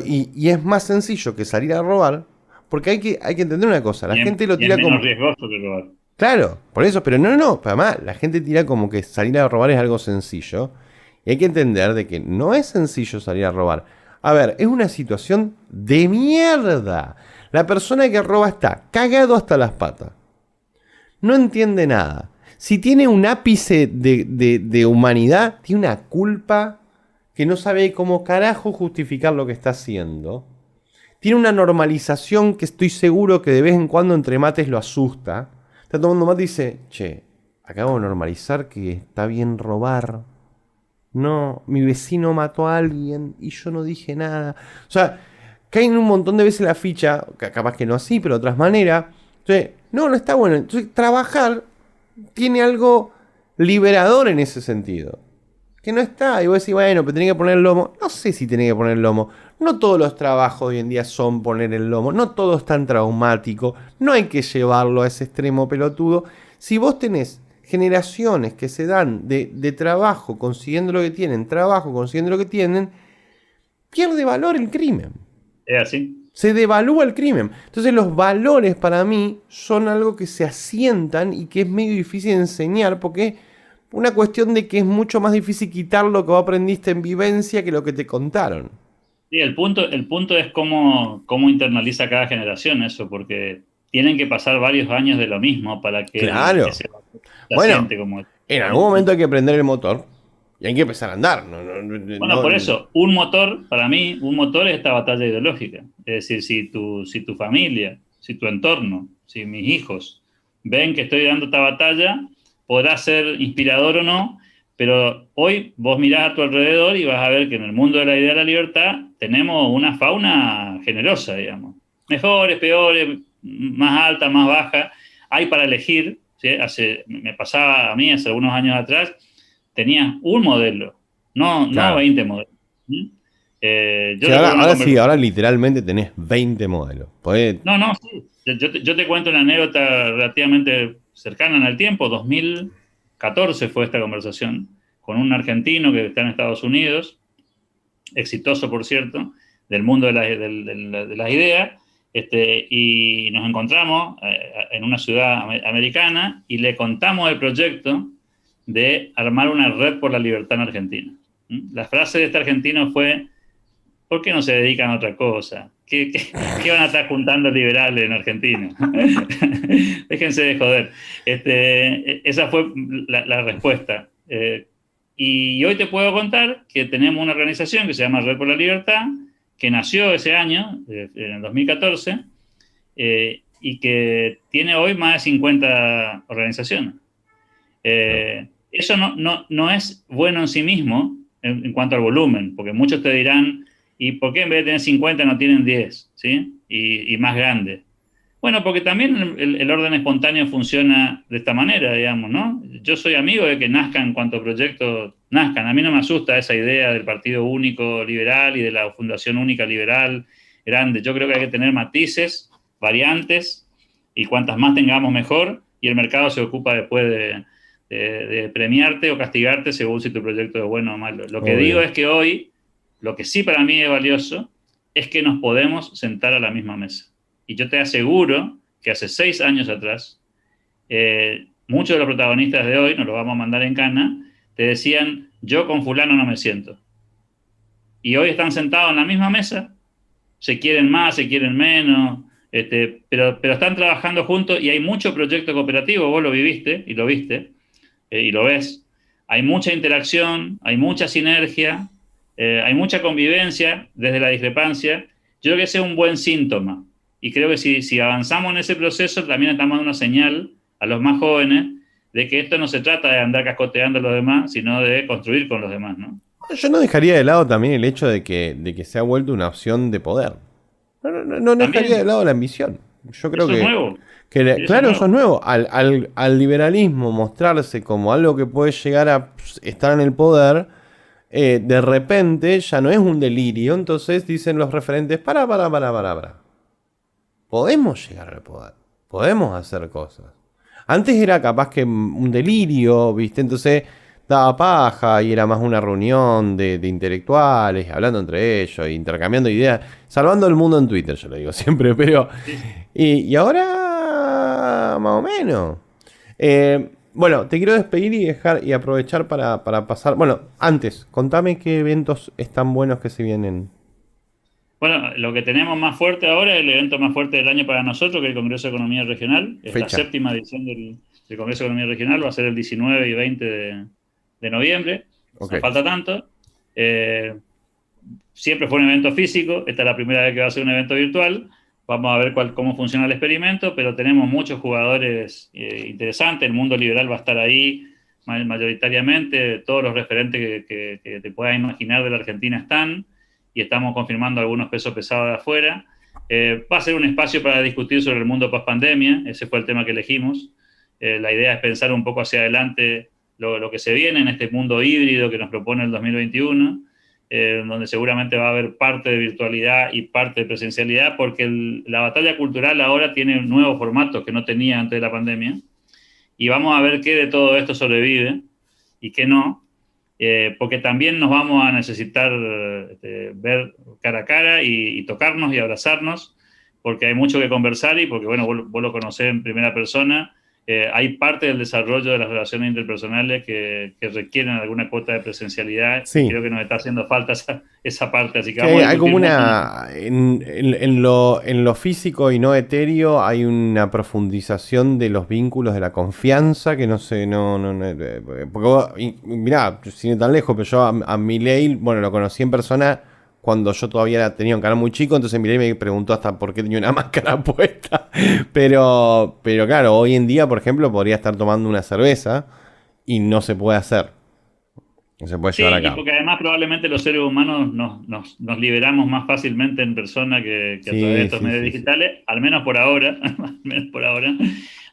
y es más sencillo que salir a robar, porque hay que entender una cosa, la gente lo Y es tira menos como... riesgoso que robar. Claro, por eso, pero no, además, la gente tira como que salir a robar es algo sencillo. Y hay que entender de que no es sencillo salir a robar. A ver, es una situación de mierda. La persona que roba está cagado hasta las patas. No entiende nada. Si tiene un ápice de humanidad, tiene una culpa que no sabe cómo carajo justificar lo que está haciendo. Tiene una normalización que estoy seguro que de vez en cuando entre mates lo asusta. Está tomando mate y dice, che, acabo de normalizar que está bien robar. No, mi vecino mató a alguien y yo no dije nada. O sea, caen un montón de veces la ficha, capaz que no así, pero de otras maneras. Entonces, no está bueno. Entonces, trabajar tiene algo liberador en ese sentido. Que no está. Y vos decís, bueno, pero tenés que poner el lomo. No sé si tenés que poner el lomo. No todos los trabajos hoy en día son poner el lomo. No todo es tan traumático. No hay que llevarlo a ese extremo pelotudo. Si vos tenés generaciones que se dan de trabajo consiguiendo lo que tienen, trabajo consiguiendo lo que tienen, pierde valor el crimen. Es así. Se devalúa el crimen. Entonces los valores para mí son algo que se asientan y que es medio difícil de enseñar porque es una cuestión de que es mucho más difícil quitar lo que vos aprendiste en vivencia que lo que te contaron. Sí, el punto es cómo internaliza cada generación eso, porque tienen que pasar varios años de lo mismo para que Claro. ese se Bueno, asiente como... en algún momento hay que prender el motor y hay que empezar a andar. Bueno, por eso, un motor, para mí, un motor es esta batalla ideológica. Es decir, si tu familia, si tu entorno, si mis hijos ven que estoy dando esta batalla, podrá ser inspirador o no, pero hoy vos mirás a tu alrededor y vas a ver que en el mundo de la idea de la libertad tenemos una fauna generosa, digamos. Mejores, peores, más alta, más baja. Hay para elegir. ¿Sí? Me pasaba a mí hace algunos años atrás, tenía un modelo, no Claro. 20 modelos. ¿Mm? Yo Sí, recuerdo una ahora sí, conversación. ahora literalmente tenés 20 modelos. No, sí. Yo te cuento una anécdota relativamente cercana en el tiempo. 2014 fue esta conversación con un argentino que está en Estados Unidos, exitoso, por cierto, del mundo de las ideas, y nos encontramos en una ciudad americana y le contamos el proyecto de armar una red por la libertad en Argentina. La frase de este argentino fue: ¿por qué no se dedican a otra cosa? ¿Qué van a estar juntando liberales en Argentina? Déjense de joder. Esa fue la respuesta. Y hoy te puedo contar que tenemos una organización que se llama Red por la Libertad, que nació ese año, en el 2014, y que tiene hoy más de 50 organizaciones. Eso no es bueno en sí mismo en cuanto al volumen, porque muchos te dirán, ¿y por qué en vez de tener 50 no tienen 10? ¿Sí? Y más grandes. Bueno, porque también el orden espontáneo funciona de esta manera, digamos, ¿no? Yo soy amigo de que nazcan cuantos proyectos nazcan. A mí no me asusta esa idea del Partido Único Liberal y de la Fundación Única Liberal grande. Yo creo que hay que tener matices, variantes, y cuantas más tengamos mejor, y el mercado se ocupa después de premiarte o castigarte según si tu proyecto es bueno o malo. Lo que digo es que hoy, lo que sí para mí es valioso, es que nos podemos sentar a la misma mesa. Y yo te aseguro que hace 6 años atrás, muchos de los protagonistas de hoy, nos los vamos a mandar en cana, te decían, yo con fulano no me siento. Y hoy están sentados en la misma mesa, se quieren más, se quieren menos, pero están trabajando juntos y hay mucho proyecto cooperativo, vos lo viviste y lo viste, y lo ves. Hay mucha interacción, hay mucha sinergia, hay mucha convivencia desde la discrepancia. Yo creo que ese es un buen síntoma. Y creo que si avanzamos en ese proceso, también estamos dando una señal a los más jóvenes de que esto no se trata de andar cascoteando a los demás, sino de construir con los demás, ¿no? Yo no dejaría de lado también el hecho de que se ha vuelto una opción de poder. No dejaría de También, lado la ambición. Yo creo eso es que, nuevo. Eso es claro, eso nuevo. es nuevo. Al liberalismo mostrarse como algo que puede llegar a estar en el poder, de repente ya no es un delirio. Entonces dicen los referentes, para. Podemos llegar al poder. Podemos hacer cosas. Antes era capaz que un delirio, ¿viste? Entonces daba paja y era más una reunión de intelectuales, hablando entre ellos, intercambiando ideas, salvando el mundo en Twitter, yo lo digo siempre, pero... Sí, sí. Y ahora, más o menos. Bueno, te quiero despedir y dejar y aprovechar para pasar... Bueno, antes, contame qué eventos están buenos que se vienen. Bueno, lo que tenemos más fuerte ahora es el evento más fuerte del año para nosotros, que es el Congreso de Economía Regional. Es la Fecha. séptima edición del Congreso de Economía Regional, va a ser el 19 y 20 de noviembre. Ok. No falta tanto. Eh, Siempre fue un evento físico, esta es la primera vez que va a ser un evento virtual. Vamos a ver cómo funciona el experimento, pero tenemos muchos jugadores interesantes. El mundo liberal va a estar ahí mayoritariamente. Todos los referentes que te puedas imaginar de la Argentina están. y estamos confirmando algunos pesos pesados de afuera. Va a ser un espacio para discutir sobre el mundo post-pandemia, ese fue el tema que elegimos. La idea es pensar un poco hacia adelante lo que se viene en este mundo híbrido que nos propone el 2021, donde seguramente va a haber parte de virtualidad y parte de presencialidad, porque la batalla cultural ahora tiene nuevos formatos que no tenía antes de la pandemia, y vamos a ver qué de todo esto sobrevive y qué no, porque también nos vamos a necesitar ver cara a cara y tocarnos y abrazarnos, porque hay mucho que conversar y porque, bueno, vos lo conocés en primera persona. Hay parte del desarrollo de las relaciones interpersonales que requieren alguna cuota de presencialidad, sí. Y creo que nos está haciendo falta esa parte, así que Sí, vamos a hay como discutir una... En lo físico y no etéreo hay una profundización de los vínculos de la confianza que no sé, porque vos, mirá, sin ir tan lejos, pero yo a Milei, bueno, lo conocí en persona cuando yo todavía tenía un canal muy chico, entonces Milei me preguntó hasta por qué tenía una máscara puesta. Pero claro, hoy en día, por ejemplo, podría estar tomando una cerveza y no se puede hacer. No se puede llevar a Sí, y cabo. porque además probablemente los seres humanos nos liberamos más fácilmente en persona que a través de Sí, estos sí, medios sí, sí. digitales, al menos por ahora, al menos por ahora.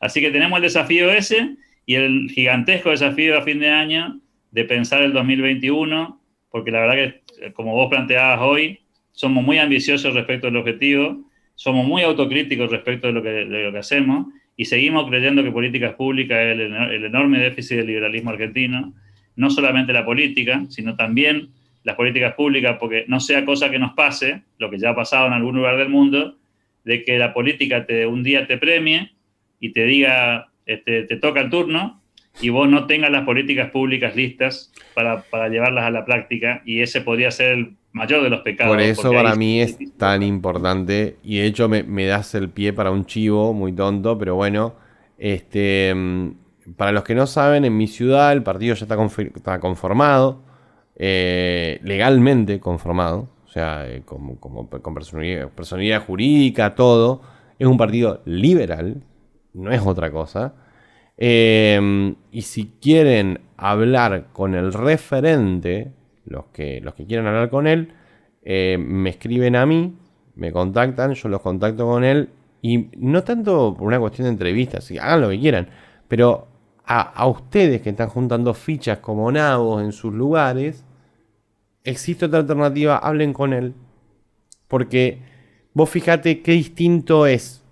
Así que tenemos el desafío ese y el gigantesco desafío a fin de año de pensar el 2021, porque la verdad que, como vos planteabas hoy, somos muy ambiciosos respecto al objetivo, somos muy autocríticos respecto de lo que hacemos y seguimos creyendo que políticas públicas es el enorme déficit del liberalismo argentino. No solamente la política, sino también las políticas públicas, porque no sea cosa que nos pase, lo que ya ha pasado en algún lugar del mundo, de que la política un día te premie y te diga, te toca el turno, y vos no tengas las políticas públicas listas para llevarlas a la práctica, y ese podría ser el mayor de los pecados. Por eso Porque ahí para sí mí es es difícil tan lograr. importante. Y de hecho me das el pie para un chivo muy tonto, pero bueno. Para los que no saben, en mi ciudad el partido ya está conformado. Legalmente conformado. O sea, con personalidad jurídica, todo. Es un partido liberal. No es otra cosa. Y si quieren hablar con el referente, los que quieran hablar con él, me escriben a mí, me contactan, yo los contacto con él. Y no tanto por una cuestión de entrevistas, sí, hagan lo que quieran, pero a ustedes que están juntando fichas como nabos en sus lugares, existe otra alternativa, hablen con él. Porque vos fíjate qué distinto es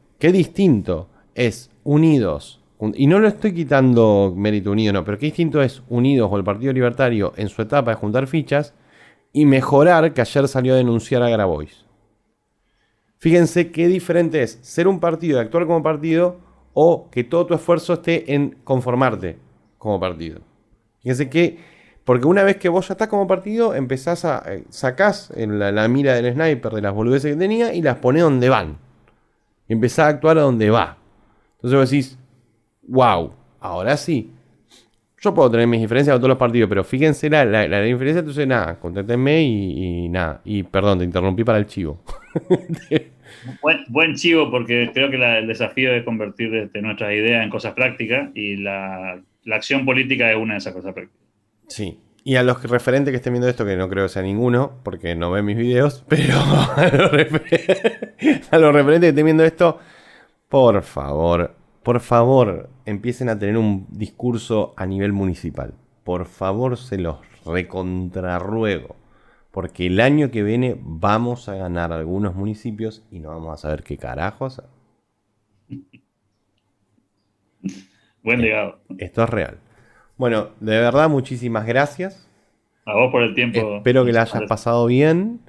Unidos. Y no lo estoy quitando mérito Unido, no, pero qué distinto es Unidos o el Partido Libertario en su etapa de juntar fichas y Mejorar, que ayer salió a denunciar a Grabois. Fíjense qué diferente es ser un partido y actuar como partido o que todo tu esfuerzo esté en conformarte como partido. Fíjense que, porque una vez que vos ya estás como partido, empezás sacás en la mira del sniper de las boludeces que tenía y las ponés donde van. Y empezás a actuar a donde va. Entonces vos decís, wow, ahora sí. Yo puedo tener mis diferencias con todos los partidos, pero fíjense la diferencia, entonces nada, conténtenme y nada. Y perdón, te interrumpí para el chivo. Buen chivo, porque creo que el desafío es convertir nuestras ideas en cosas prácticas y la acción política es una de esas cosas prácticas. Sí. Y a los referentes que estén viendo esto, que no creo que sea ninguno, porque no ven mis videos, pero a los referentes que estén viendo esto, por favor, empiecen a tener un discurso a nivel municipal. Por favor, se los recontrarruego. Porque el año que viene vamos a ganar algunos municipios y no vamos a saber qué carajo hacer. Buen legado. Esto es real. Bueno, de verdad, muchísimas gracias. A vos por el tiempo. Espero que la hayas pasado bien.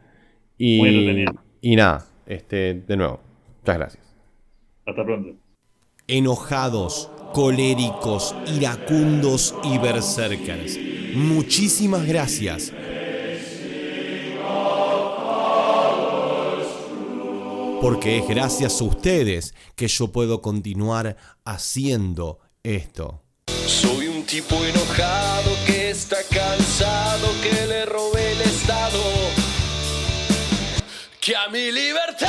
Muy entretenido. Y nada, de nuevo, muchas gracias. Hasta pronto. Enojados, coléricos, iracundos y berserkers. Muchísimas gracias. Porque es gracias a ustedes que yo puedo continuar haciendo esto. Soy un tipo enojado que está cansado que le robe el Estado, que a mi libertad